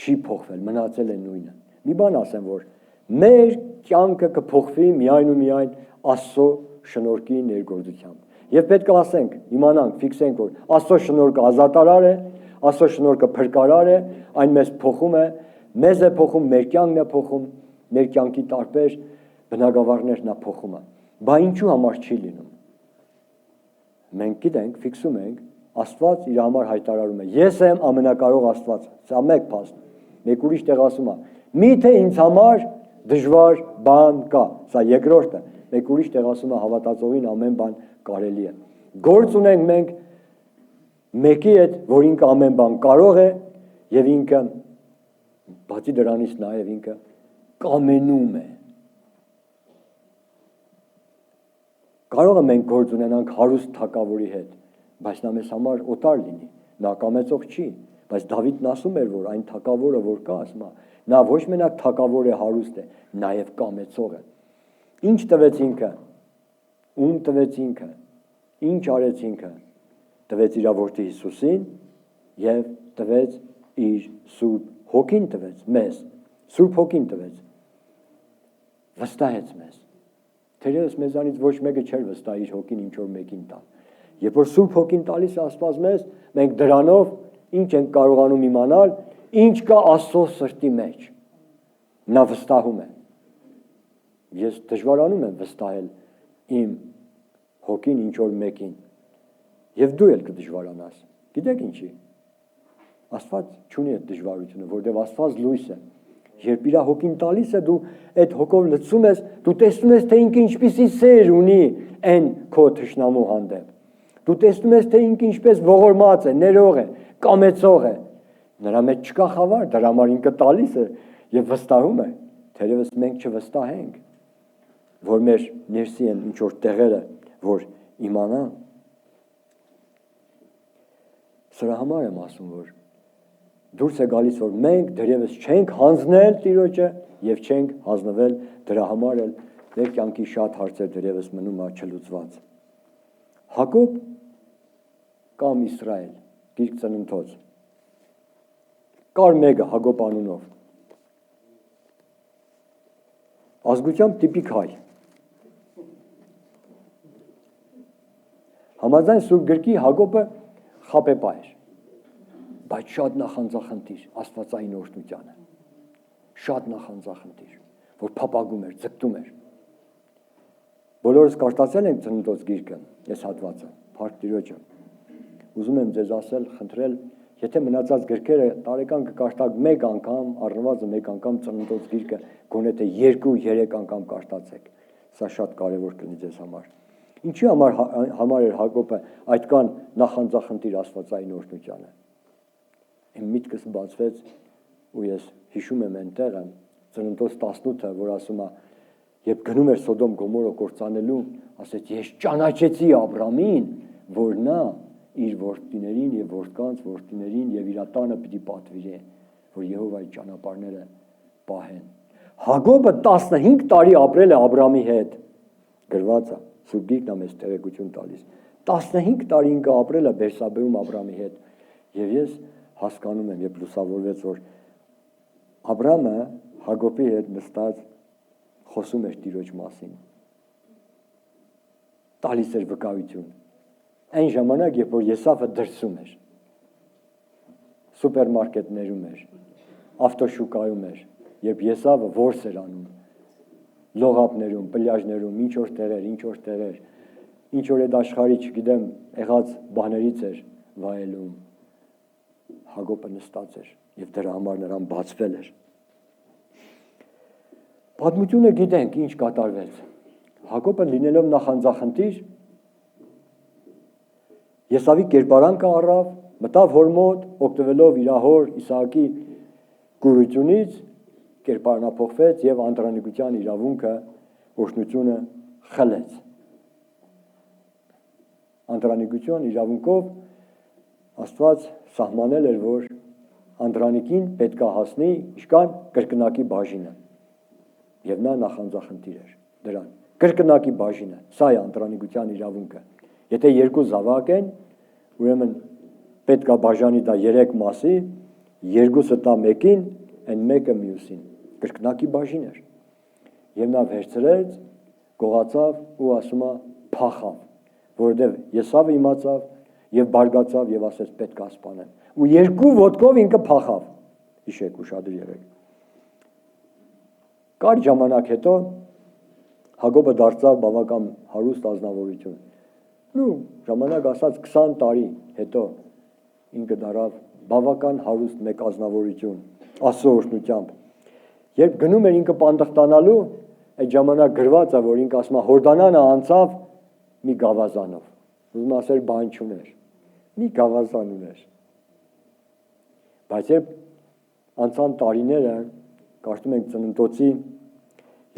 չի փոխվել, մնացել է նույնը։ Մի բան ասեմ, որ մեր կյանքը կփոխվի միայն ու միայն Աստծո շնորհքի ներգործությամբ։ Եվ պետք է ասենք, իմանանք, ֆիքսենք, որ Աստծո շնորհքը ազատարար է, Աստծո շնորհքը փրկարար է, այն մեզ փոխում է, մեզ է փոխում, մեր կյանքն է փոխում, մեր կյանքի տարբեր բնակավարներն է փոխում է։ Բա ինչու համար չի լինում։ Մենք գիտենք, ֆիքսում ենք, Աստված իր համար հայտարարում է. Ես եմ ամենակարող Աստվածը։ Սա մեկ փաստ։ Մեկ ուրիշ տեղ ասում է. Միթե ինձ համար դժվար բան կա։ Սա երկրորդը։ Մեկ ուրիշ տեղ ասում է հավատացողին ամեն բան կարելի է։ Գործ ունենք մենք մեկի հետ, որ ինքը ամեն բան կարող է եւ ինքը բացի դրանից նաեւ ինքը կամենում է։ Կարող է մենք գործ ունենանք հարուստ թագավորի հետ, բայց նա մեզ համար օտար լինի, նա կամեցող չի, բայց Դավիթն ասում էր, որ այն թագավորը, որ կա, ասում է, նա ոչ մենակ թագավոր է, հարուստ է, նաև կամեցող է։ Ինչ տվեց ինքը, ում տվեց ինքը, ինչ արեց ինքը, տվեց իր որդի Հիսուսին և տվեց իր Սուրբ Հոգին տվեց մեզ, Սուրբ Հոգին տվեց, վստահեց մեզ։ Թերևս մեզանից ոչ մեկը չէր վստահ իր հոգին ինչ որ մեկին տալ։ Երբ որ Սուրբ Հոգին տալիս է Աստված մեզ, մենք դրանով ինչ ենք կարողանում իմանալ, ինչ կա Աստծո սրտի մեջ։ Նա վստահում է։ Ես դժվարանում եմ վստահել իմ հոգին ինչ որ մեկին։ Եվ դու էլ կդժվարանաս։ Գիտեք ինչի։ Աստված չունի այդ դժվարությունը, որտեղ Աստված լույս է։ Երբ իր հոգին տալիս է, դու այդ հոգով լցում ես, դու տեսնում ես, թե ինքը ինչպիսի սեր ունի այն քո թշնամու հանդեպ։ Դու տեսնում ես, թե ինքը ինչպես ողորմած է, ներող է, կամեցող է։ Նրա մեջ չկա խավար, դրա համար ինքը տալիս է եւ վստահում է։ Թերևս մենք չվստահենք, որ մեր ներսի են ինչ որ տեղերը, որ իմանա։ Սրա համար եմ ասում, որ դուրս է գալիս, որ մենք դեռևս չենք հանձնել Տիրոջը եւ չենք հանձնվել դրա համար էլ մեր կյանքի շատ հարցեր դեռևս մնում է չլուծված։ Հակոբ կամ Իսրայել, գիրք Ծննդոց։ Կար մեկը Հակոբ անունով։ Ազգությամբ տիպիկ հայ։ Համաձայն Սուրբ գրքի Հակոբը խաբեպա էր, բայց շատ նախանձախնդիր Աստվածային օրհնությանը, շատ նախանձախնդիր, որ փափագում էր, ձգտում էր։ Բոլորս կարդացել ենք Ծննդոց գիրքը, այս հատվածը, Փառք Տիրոջը։ Ուզում եմ ձեզ ասել, խնդրել, եթե մնացած գրքերը տարեկան կկարդաք մեկ անգամ, առնվազն մեկ անգամ Ծննդոց գիրքը, գոնե թե 2-3 անգամ կարդացեք։ Սա շատ կարևոր կլինի ձեզ համար։ Ինչի համար էր Հակոբը այդքան նախանձախնդիր Աստվածային օրհնությանը։ Իմ միտքս բացվեց ու ես հիշում եմ այնտեղը Ծննդոց 18-ը, որ ասում է, երբ գնում էր Սոդոմ Գոմորը կործանելու, ասեց, ես ճանաչեցի Աբրամին, որ նա իր որդիներին եւ որդկանց որդիներին եւ իր տանը պիտի պատվիրե, որ Եհովայի ճանապարհները պահեն։ Հակոբը 15 տարի ապրել է Աբրամի հետ, գրված է, Սուրբ Գիրքն մեզ տեղեկություն տալիս։ 15 տարի ինքը ապրել է Բերսաբեում Աբրամի հետ, եւ ես հասկանում եմ, երբ լուսավորվեց, որ Աբրամը Հակոբի հետ նստած խոսում էր Տիրոջ մասին, տալիս էր վկայություն։ Այն ժամանակ, երբ որ Եսավը դրսում էր, սուպերմարկետներում էր, ավտոշուկայում էր, երբ Եսավը որս էր անում, լողապներում, պլյաժներում, ինչ որ տեղեր, ինչ որ այդ աշխարհի, չգիտեմ, եղած բաներից էր վայելում, Հակոբը նստած էր եւ դրա համար նրան բացվել էր։ Պատմությունը գիտենք ինչ կատարվեց։ Հակոբը լինելով նախանձախնդիր, Եսավի կերպարանքը առավ, մտավ հոր մոտ, օգտվելով իր հոր Իսահակի կուրությունից, կերպարանափոխվեց եւ անդրանիկության իրավունքը, օրհնությունը խլեց։ Անդրանիկության իրավունքով Աստված սահմանել էր, որ անդրանիկին պետք է հասնի իշքան կրկնակի բաժինը։ Եվ նա նախանձախնդիր էր դրան։ Կրկնակի բաժինը, սա է անդրանիկության իրավունքը։ Եթե երկու զավակ են, ուրեմն պետք է բաժանի դա 3 մասի, երկուսը տա մեկին, այն մեկը մյուսին։ Կրկնակի բաժին էր։ Եվ նա վերցրեց, գողացավ ու ասում է փախավ, որովհետև Եսավը իմացավ եւ բարգացավ եւ ասեց պետք է սպանեմ։ Ու երկու ոտքով ինքը փախավ։ Հիշեք, ուշադիր եղեք։ Կար ժամանակ հետո Հակոբը դարձավ բավական հարուստ ազնվորություն։ Ժամանակ ասած 20 տարի հետո ինքը դարավ բավական հարուստ մեկ ազնվորություն, Աստծո օրհնությամբ։ Երբ գնում էր ինքը պանդխտանալու, այդ ժամանակ գրված է, որ ինքը ասում է Հորդանանը անցավ մի գավազանով։ Ուզում ասել բան չուներ։ Մի գավազան ուներ։ Բայց երբ անցան տարիները, կարդում ենք Ծննդոցի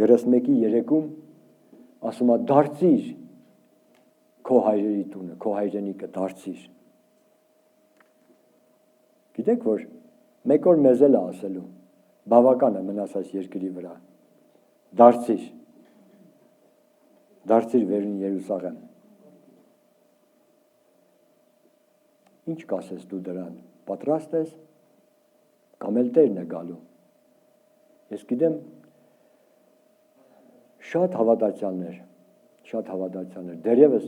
31-ի 3-ում, ասում է դարձիր քո հայրերի տունը, քո հայրենիքը դարձիր։ Գիտեք, որ մեկ օր մեզ էլ է ասելու, բավական է մնաս այս երկրի վրա, դարձիր վերին Երուսաղեմ։ Ինչ կասես դու դրան, պատրաստ ես, կամ էլ Տերն է գալու։ Ես գիտեմ, շատ հավատացյալներ, դերևս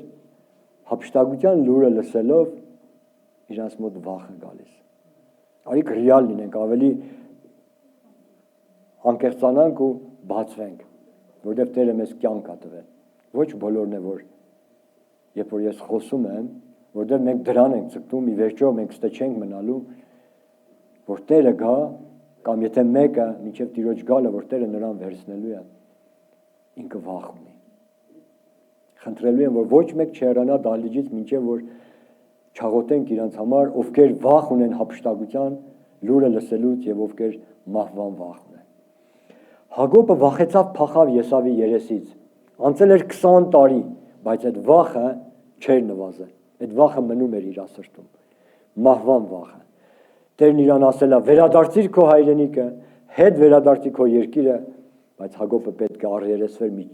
հափշտակության լուրը լսելով իրանց մոտ վախ է գալիս։ Արիք ռեալ լինենք, ավելի անկեղծանանք ու բացվենք, որտեղ Տերը մեզ կյանք է տվել։ Ոչ բոլորն է, որ երբ որ ես խոսում եմ, որտեղ մենք դրան ենք ցկտում, ի վերջո մենք ստե չենք մնալու, որ Տերը գա, կամ եթե մեկը մինչև Տիրոջ գալը, որ Տերը նրան վերցնելու է, ինքը վախ ունի։ Խնդրելու եմ, որ ոչ մեկ չհեռանա դահլիճից, մինչև որ չաղոթենք իրանց համար, ովքեր վախ ունեն հափշտակության լուրը լսելուց եւ ովքեր մահվան վախ ունեն։ Հակոբը վախեցավ փախավ Եսավի երեսից։ Անցել էր 20 տարի, բայց այդ վախը չէր նվազել։ Այդ վախը մնում էր իր սրտում։ Մահվան վախը։ Տերն իրան ասել է. «Վերադարձիր քո հայրենիքը, հետ վերադարձի քո երկիրը», բայց Հակոբը պետք է առերեսվեր մի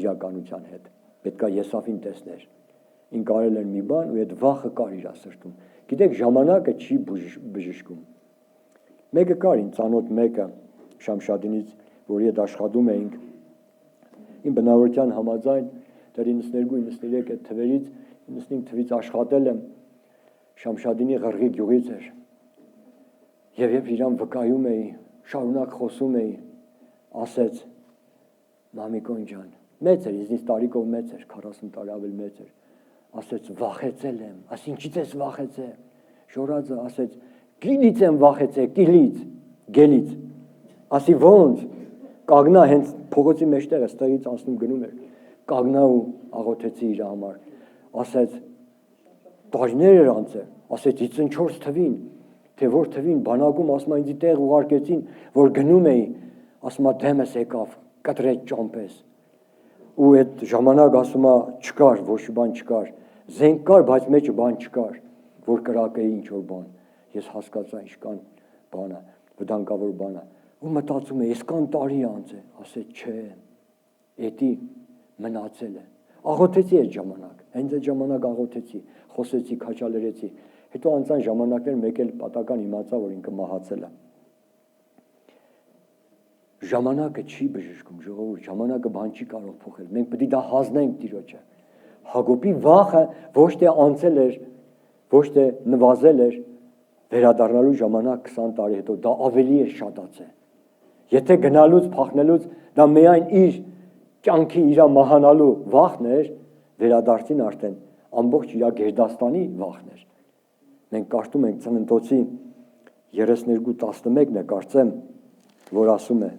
իրականության հետ։ Պետք է Եսավին տեսներ։ Ինք արել էր մի բան ու այդ վախը կար իր սրտում։ Գիտեք, ժամանակը չի բժշկում։ Մեկը կար ինձ ծանոթ մեկը Շամշադինից, որի հետ աշխատում էինք։ Իմ բնավորության համաձայն դեռ 92-93 այդ թվերից 95 թվից աշխատել եմ Շամշադինի Ղրղի գյուղից էր։ Եվ երբ իրան վկայում էի, շարունակ խոսում էի, ասեց. «Մամիկոն ջան», մեծ էր, ինձնից տարիքով մեծ էր, 40 տարի ավել մեծ էր, ասեց. «Վախեցել եմ», աս ինչից ես վախեցել։ Շորածը ասեց. «Գիլից եմ վախեցել, գելից», ասի ոնց, կագնա հենց փողոցի մեջտեղը ստեղից անցնում գնում էր, կագնա ու աղոթեցի իր համար, ասեց. «Տարիներ էր անցել», ասեց 54 թվին, թե որ թվին բանակում ասում ինձ տեղ ուղարկեցին, որ գնում էի, ասում դեմս եկավ, կտրեց ճամպես։ Ու այդ ժամանակ ասում չկար, ոչ բան չկար, զենք կար, բայց մեջը բան չկար, որ կրակեի ինչ որ բան։ Ես հասկացա ինչքան բան է, վտանգավոր բան է։ Ու մտածում եմ, այսքան տարի անցել, ասեց չէ, էդի մնացել է։ Աղոթեցի այդ ժամանակ, հենց այդ ժամանակ աղոթեցի, խոսեցի, քաչալերեցի։ Հետո անցան ժամանակներ, մեկ էլ պատական իմացա, որ ինքը մահացել է։ Ժամանակը չի բժշկում, ժողովուրդ, ժամանակը բան չի կարող փոխել։ Մենք պետք է դա հանձնենք Տիրոջը։ Հակոբի վախը ոչ թե անցել էր, ոչ թե նվազել էր, վերադառնալու ժամանակ 20 տարի հետո դա ավելի է շատացել։ Եթե գնալուց, փախնելուց դա միայն իր կյանքի իր մահանալու վախն էր, վերադարձին արդեն ամբողջ իր գերդաստանի վախն էր։ Մենք կարդում ենք Ծննդոցի 32:11-ն է, կարծեմ, որ ասում է.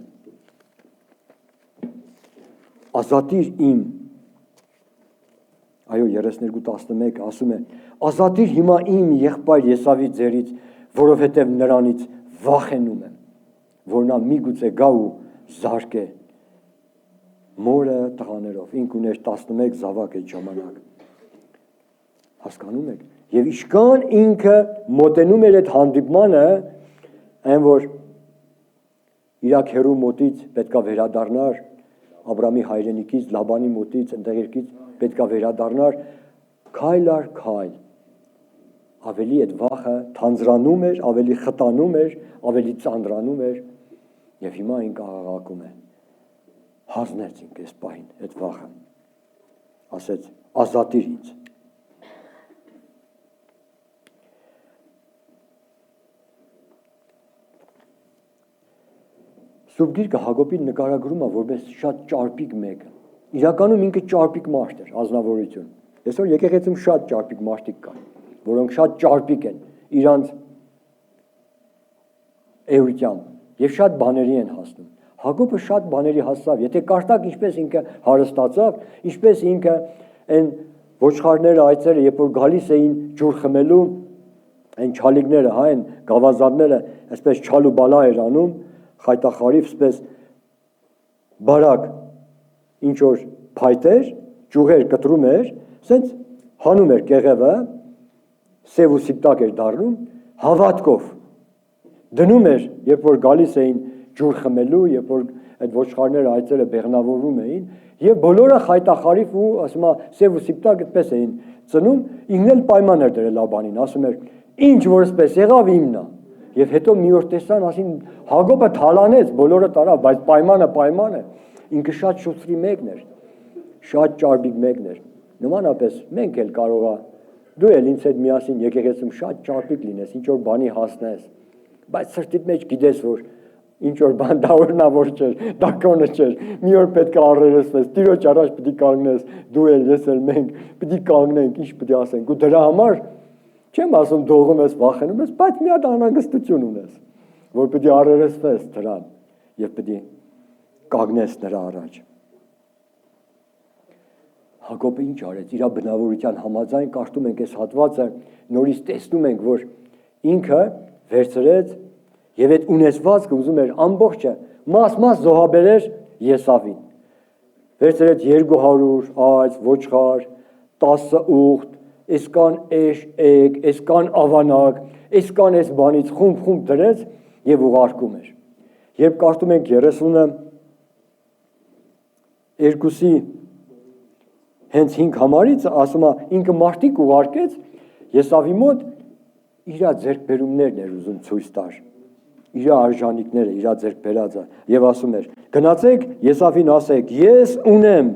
«Ազատիր իմ», այո 32:11 ասում է. «Ազատիր հիմա իմ եղբայր Եսավի ձեռից, որովհետև նրանից վախենում եմ, որ նա միգուցե գա ու զարկե մորը տղաներով»։ Ինք ուներ 11 զավակ այդ ժամանակ։ Հասկանում եք։ Եվ իշքան ինքը մոտենում էր այդ հանդիպմանը, այն որ իր քերու մոտից պետքա վերադառնար, Աբրամի հայրենիքից, Լաբանի մոտից, ընդերքից պետքա վերադառնար, քայլ առ քայլ ավելի այդ վախը թանձրանում էր, ավելի խտանում էր, ավելի ծանրանում էր, եւ հիմա ինքը աղաղակում է։ Հանձնեց ինքը այս պահին այդ վախը։ Ասեց. «Ազատիր ինձ»։ Սուրբ Գիրքը Հակոբին նկարագրում է որպես շատ ճարպիկ մեկը։ Իրականում ինքը ճարպիկ մարդ էր, ազնվորություն։ Այսօր եկեղեցում շատ ճարպիկ մարդիկ կան, որոնք շատ ճարպիկ են իրանց էությամբ եւ շատ բաների են հասնում։ Հակոբը շատ բաների հասավ։ Եթե կարդաք ինչպես ինքը հարստացավ, ինչպես ինքը այն ոչխարները, այծերը, երբ որ գալիս էին ջուր խմելու, այն չալիկները, հա, այն գավազանները, այսպես չալու բալա էր անում, խայտախարիվ, այսպես բարակ ինչ որ փայտեր, ճյուղեր կտրում էր, ասենց հանում էր կեղևը, սև ու սիպտակ էր դառնում, հավատքով դնում էր, երբ որ գալիս էին ջուր խմելու, երբ որ այդ ոչխարները այծերը բեղնավորվում էին, եւ բոլորը խայտախարիվ ու ասում է սև ու սիպտակ այդպես էին ծնում, ինքն էլ պայման էր դրել Լաբանին, ասում էր ինչ որ սպես եղավ իմն է։ Եվ հետո մի օր տեսան, ասին Հակոբը թալանեց, բոլորը տարավ, բայց պայմանը ինքը շատ շուտրի մեկն էր, շատ ճարբիկ մեկն էր։ Նմանապես մենք էլ կարող է դու էլ ինձ հետ միասին եկեղեցում շատ ճարբիկ լինես, ինչ որ բանի հասնես, բայց սրտիդ մեջ գիտես, որ ինչ որ բան դա օրնավոր չէր, դա կոնը չէր, մի օր պետք է առերեսվես, Տիրոջ առաջ պիտի կանգնես, դու էլ, ես էլ, մենք պիտի կանգնենք, ինչ պիտի ասենք, ու դրա համար չեմ ասում դողում ես, վախենում ես, բայց մի հատ անհանգստություն ունես, որ պիտի առերեսվես դրան եւ պիտի կանգնես նրա առաջ։ Հակոբը ինչ արեց, իր բնավորության համաձայն կարդում ենք այս հատվածը, նորից տեսնում ենք, որ ինքը վերցրեց եւ այդ ունեցվածքը ուզում էր ամբողջը մաս զոհաբերեր Եսավին։ Վերցրեց 200 այծ, ոչխար, 10 ուղտ, այսքան էշ, այսքան ավանակ, այսքան այս բանից խումբ դրեց եւ ուղարկում էր։ Երբ կարդում ենք 32-ի հենց 5 համարից ասում է ինքը մարդիկ ուղարկեց Եսավի մոտ իր ձեռքբերումներն էր ուզում ցույց տար, իր արժանինքները, իր ձեռքբերածը եւ ասում էր գնացեք Եսավին ասեք ես ունեմ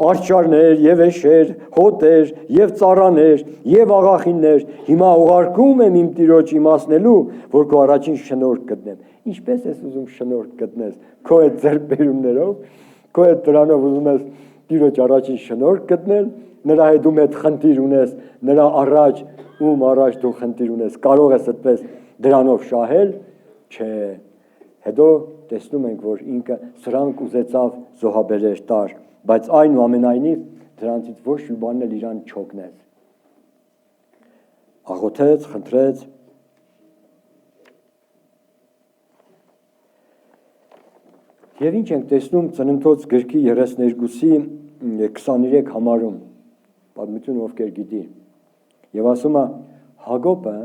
արճարներ եւ էշեր, հոտեր եւ ծառաներ եւ աղախիններ, հիմա ուղարկում եմ իմ տիրոջ իմացնելու, որ քո առաջին շնորհք գտնեմ։ Ինչպես ես ուզում շնորհք գտնես քո այդ ձեռքբերումներով, քո այդ դրանով ուզում ես Տիրոջ առաջին շնորհք գտնել, նրա հետ ում հետ խնդիր ունես, նրա առաջ ում առաջ դու խնդիր ունես, կարող ես այդպես դրանով շահել, չէ։ Հետո տեսնում ենք, որ ինքը սրանք ուզեցավ զոհաբերեր տար, բայց այնուամենայնիվ դրանցից ոչ մի բանն էլ իրան չօգնեց։ Աղոթեց, խնդրեց։ Եվ ինչ ենք տեսնում Ծննդոց գրքի 32-ի 23 համարում, պատմություն ովքեր գիտի, եւ ասում է Հակոբը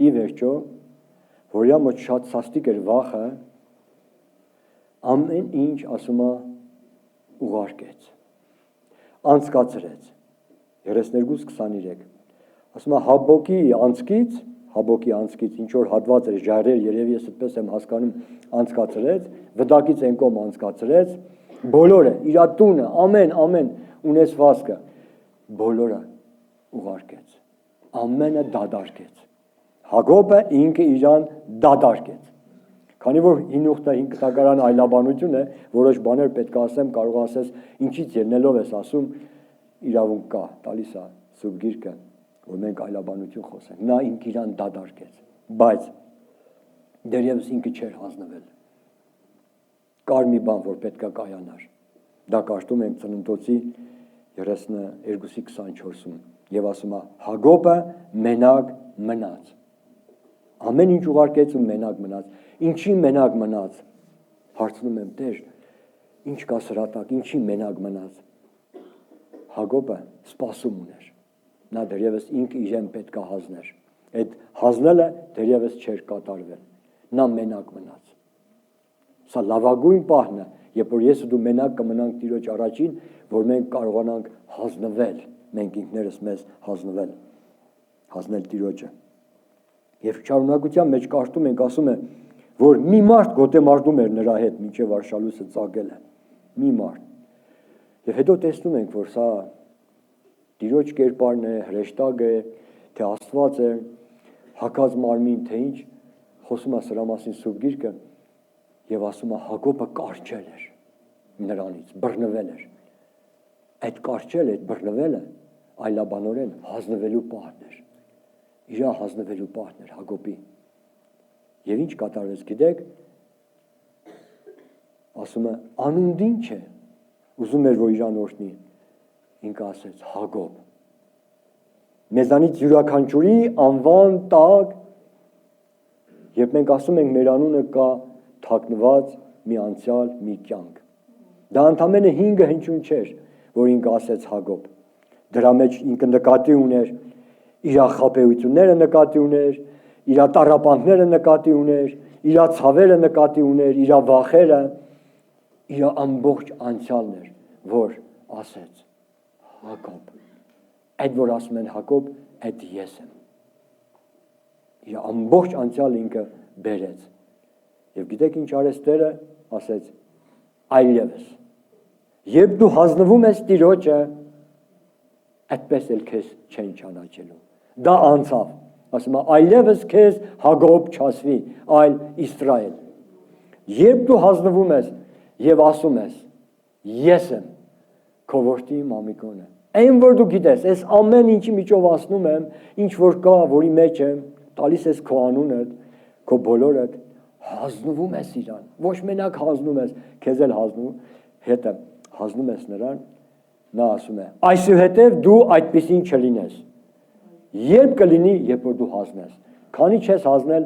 ի վերջո, որ իր մոտ շատ սաստիկ էր վախը, ամեն ինչ ասում է ուղարկեց, անցկացրեց, 32-23, ասում է Հաբոկի անցքից, ինչ որ հատված էր, ժայռեր, երևի ես այդպես եմ հասկանում, անցկացրեց, վտակից են կողմ անցկացրեց, բոլորը, իր տունը, ամեն ունեցվածքը, բոլորը ուղարկեց, ամենը դադարկեց, Հակոբը ինքը իրան դադարկեց, քանի որ հինուխտը 5 կտակարան այլաբանություն է, որոշ բաներ պետք է ասեմ, կարող ասես, ինչից ելնելով ես ասում, իրավունք կա, տալիս է Սուրբ Գիրքը, որ մենք այլաբանություն խոսենք, նա ինքը իրան դադարկեց, բայց դեռևս ինքը չէր հանձնվել, կար մի բան, որ պետք է կայանար, դա կարդում ենք Ծննդոցի 32-24-ում, եւ ասում է Հակոբը մենակ մնաց, ամեն ինչ ուղարկեց ու մենակ մնաց, ինչի մենակ մնաց, հարցնում եմ Տեր, ինչ կա սրատակ, ինչի մենակ մնաց, Հակոբը սպասում ուներ, նա դեռևս ինքը իրեն պետք է հանձներ, այդ հանձնելը դեռևս չէր կատարվել, նա մենակ մնաց, սա լավագույն պահն է, երբ որ ես ու դու մենակ կմնանք Տիրոջ առաջին, որ մենք կարողանանք հանձնվել, մենք ինքներս մեզ հանձնել Տիրոջը։ Եվ շարունակության մեջ կարդում ենք, ասում է, որ մի մարդ գոտեմարդում էր նրա հետ, մինչև արշալույսը ծագել է, մի մարդ։ Եվ հետո տեսնում ենք, որ սա Տիրոջ կերպարն է, հրեշտակ է, թե Աստված է, հագած մարմին, թե ինչ, խոսում է սրա մասին Սուրբ Գիրքը, եւ ասում է Հակոբը կարճել էր նրանից, բռնվել էր։ Այդ կարճել, այդ բռնվելը այլաբանորեն հանձնվելու պահն էր։ Իր հանձնվելու պահն էր Հակոբի։ Եվ ինչ կատարվեց, գիտեք, ասում է անունդին չէ, ուզում էր, որ իրան օրհնի, ինքը ասեց Հակոբ։ Մեզանից յուրաքանչյուրի անվան տակ, երբ մենք ասում ենք մեր անունը կա թաքնված մի անցյալ, մի կյանք։ Դա ընդամենը 5 հնչյուն չէր, որ ինքը ասեց Հակոբ։ դրա մեջ ինքը նկատի ուներ իր խաբեությունները նկատի ուներ, իր տառապանքները նկատի ուներ, իր ցավերը նկատի ուներ, իր վախերը, իր ամբողջ անցյալն էր, որ ասեց Հակոբ, այդ որ ասում են Հակոբ, այդ ես եմ։ Իր ամբողջ անցյալ ինքը բերեց։ Եվ գիտեք ինչ արեց Տերը, ասեց այլևս։ Երբ դու հանձնվում ես Տիրոջը, այդպես էլ քեզ չեն ճանաչելու։ Դա անցավ, ասում է այլևս քեզ Հակոբ չասվի, այլ Իսրայել։ Երբ դու հանձնվում ես եւ ասում ես ես եմ քո որդի մամիկոնը, այն որ դու գիտես, այս ամեն ինչի միջով ասնում եմ, ինչ որ կա, որի մեջ եմ, տալիս ես քո անունը, քո բոլորդ, հանձնվում ես իրան, ոչ մենակ հանձնում ես, քեզ էլ հանձնում, հետը հանձնում ես նրան, նա ասում է, այսուհետև դու այդպիսին չլինես։ Երբ կլինի, երբ որ դու հանձնես, քանի չես հանձնել,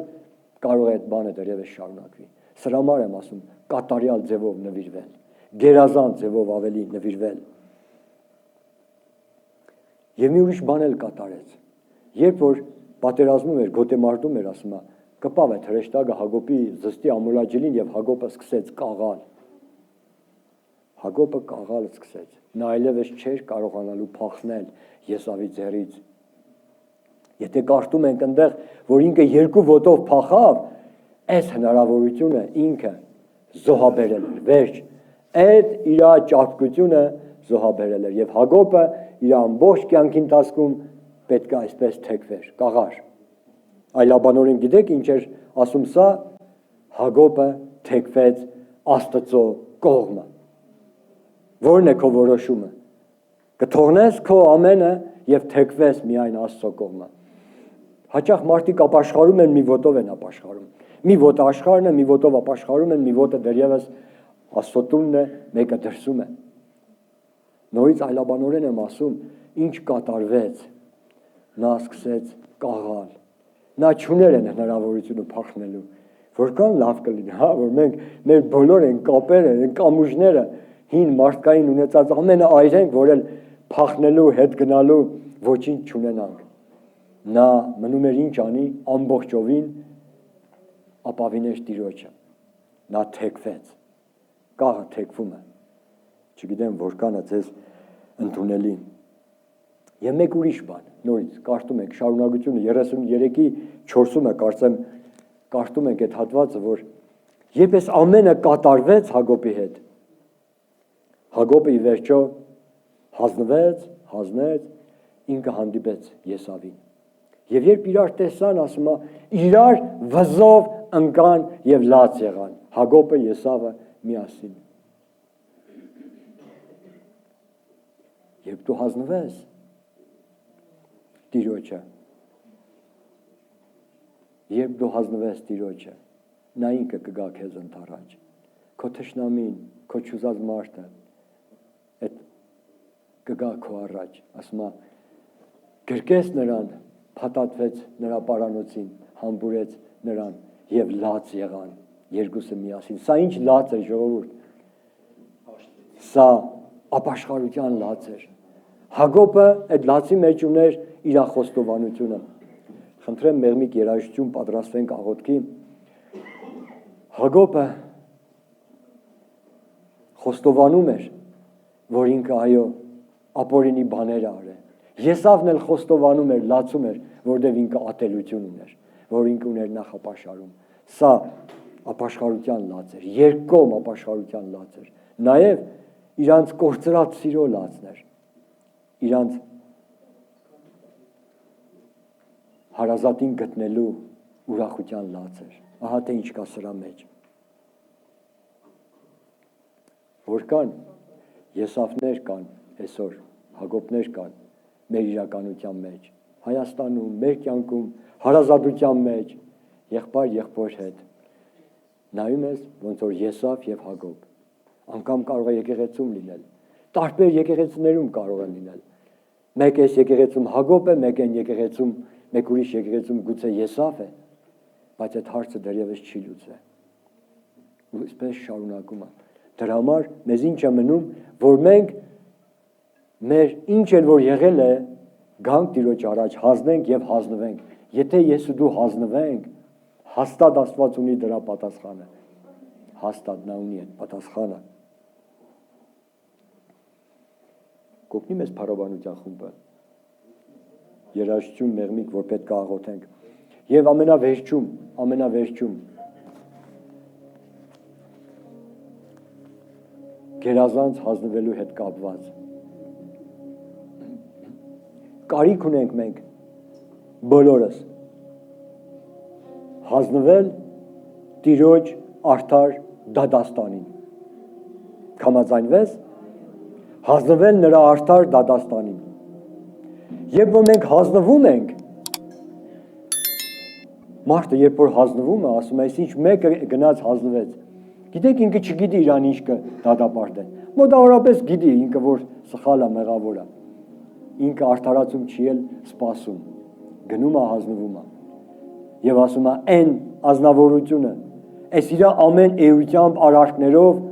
կարող է այդ բանը դեռևս շարունակվի։ Սրա համար եմ ասում, կատարյալ ձևով նվիրվել, գերազանց ձևով ավելի նվիրվել։ Եվ մի ուրիշ բան էլ կատարեց։ Երբ որ պատերազմում էր, գոտեմարտում էր, ասում է, կպավ այդ հրեշտակը Հակոբի զստի ամոլաջելին եւ Հակոբը սկսեց կաղալ։ Հակոբը կաղալը սկսեց։ Նա այլևս չէր կարողանալու փախնել Եսավի ձեռից։ Եթե կարդում ենք այնտեղ, որ ինքը երկու ոտով փախավ, այս հնարավորությունը ինքը զոհաբերել էր, վերջ, այդ իր ճարպկությունը զոհաբերել էր եւ Հակոբը իր ամբողջ կյանքի ընթացքում պետք է այսպես թեքվեր, կաղար։ Այլաբանորեն գիտեք ինչ էր ասում սա, Հակոբը թեքվեց Աստծո կողմը։ Որն է քո որոշումը։ Կթողնես քո ամենը եւ թեքվես միայն Աստծո կողմը։ Հաճախ մարդիկ ապաշխարում են, մի ոտով են ապաշխարում։ Մի ոտը աշխարհն է, մի ոտով ապաշխարում են, մի ոտը դեռևս Աստծո տունն է, մեկը դրսում է։ Նորից այլաբանորեն եմ ասում, ինչ կատարվեց։ Նա սկսեց կաղալ։ Նա չուներ են հնարավորությունը փախնելու։ Որքան լավ կլինի, հա, որ մենք մեր բոլոր են կապերը, են կամուջները, հին մարդկային ունեցած ամենը այրենք, որ էլ փախնելու, հետ գնալու ոչինչ չունենանք։ Նա մնում էր ինչ անի, ամբողջովին ապավիներ Տիրոջը։ Նա թեքվեց։ Կաղը թեքվում է։ Չգիտեմ որքանը ձեզ ընդունելի։ Եվ մեկ ուրիշ բան, նորից կարդում ենք շարունակությունը 33-ի 4-ը կարծեմ կարդում ենք այդ հատվածը, որ երբ այս ամենը կատարվեց Հակոբի հետ, Հակոբը ի վերջո հանձնեց, ինքը հանդիպեց Եսավին։ Եվ երբ իրար տեսան, ասում է, իրար վզով ընկան եւ լաց եղան։ Հակոբը Եսավը միասին։ Երբ դու հանձնվես Տիրոջը, երբ դու հանձնվես Տիրոջը, նա ինքը կգա քեզ ընդառաջ։ Քո թշնամին, քո չուզած մարդը, այդ կգա քո առաջ, ասում է, գրկես նրան, փաթաթվեց նրա պարանոցին, համբուրեց նրան եւ լաց եղան երկուսը միասին։ Սա ինչ լաց է, ժողովուրդ։ Սա ապաշխարության լաց էր։ Հակոբը այդ լացի մեջ ուներ իր խոստովանությունը։ Խնդրեմ մեղմիկ երաժշտություն պատրաստվենք աղոթքի։ Հակոբը խոստովանում էր, որ ինքը այո ապօրինի բաներ արել։ Եսավն էլ խոստովանում էր, լացում էր, որտեղ ինքը ատելություն ուներ, որ ինքը ուներ նախապաշարում։ Սա ապաշխարության լաց էր, երկկողմ ապաշխարության լաց էր։ Նաև իրանց կորցրած սիրո լացն էր, իրանց հարազատին գտնելու ուրախության լաց էր։ Ահա թե ինչ կա սրա մեջ։ Որքան Եսավներ կան այսօր, Հակոբներ կան մեր իրականության մեջ, Հայաստանում, մեր կյանքում, հարազատության մեջ, եղբայր եղբոր հետ։ Նայում ես, ոնց որ Եսավ եւ Հակոբ, անգամ կարող է եկեղեցում լինել, տարբեր եկեղեցիներում կարող է լինել։ Մեկ էս եկեղեցում Հակոբ է, մեկ են եկեղեցում, մեկ ուրիշ եկեղեցում գուցե Եսավ է, բայց այդ հարցը դեռևս չի լուծվել։ Ու այսպես շարունակում է։ Դրա համար մեզ ինչ է մնում, որ մենք մեր ինչ էլ որ եղել է, գանք Տիրոջ առաջ, հանձնենք եւ հանձնվենք։ Եթե ես ու դու հանձնվենք, հաստատ Աստված ունի դրա պատասխանը։ Հաստատ նա ունի այդ պատասխանը։ Կօգնի մեզ փառաբանության խումբը։ Երաժշտություն, մեղմիկ, որ պետք է աղոթենք։ Եվ ամենավերջում գերազանց հանձնվելու հետ կապված կարիք ունենք մենք բոլորս հանձնվել Տիրոջ արդար դատաստանին։ Կամաձայնվես հանձնվել նրա արդար դատաստանին։ Երբ որ մենք հանձնվում ենք, մարդը երբ որ հանձնվում է, ասում է, ինչ մեկը գնաց հանձնվեց։ Գիտեք, ինքը չգիտի իրան ինչ կդատապարտեն։ Մոտավորապես գիտի ինքը, որ սխալ է, մեղավոր է։ Ինքը արդարացում չի էլ սպասում։ Գնում է, հանձնվում է։ Եվ ասում է, այն ազնվորությունը, այս իր ամեն էությամբ, արարքներով,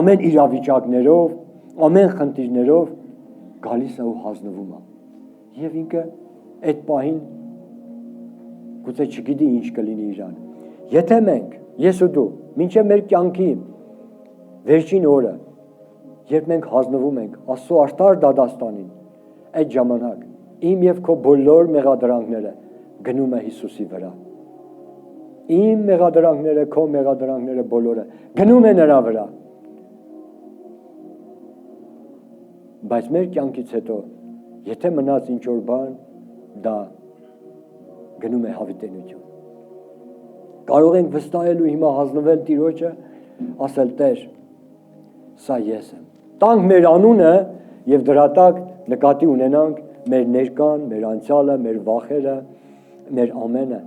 ամեն իրավիճակներով, ամեն խնդիրներով գալիս է ու հանձնվում է։ Եվ ինքը այդ պահին գուցե չգիտի ինչ կլինի իրան։ Եթե մենք, ես ու դու, մինչև մեր կյանքի վերջին օրը, երբ մենք հանձնվում ենք Աստծո արդար դատաստանին, այդ ժամանակ իմ եւ քո բոլոր մեղադրանքները գնում է Հիսուսի վրա։ Իմ մեղադրանքները, քո մեղադրանքները բոլորը գնում է նրա վրա։ Բայց մեր կյանքից հետո, եթե մնաց ինչ որ բան, դա գնում է հավիտենություն։ Կարող ենք վստահել ու հիմա հանձնվել Տիրոջը, ասել Տեր, սա ես եմ։ Տանք մեր անունը եւ դրա տակ նկատի ունենանք մեր ներկան, մեր անցյալը, մեր վախերը, մեր ամենը։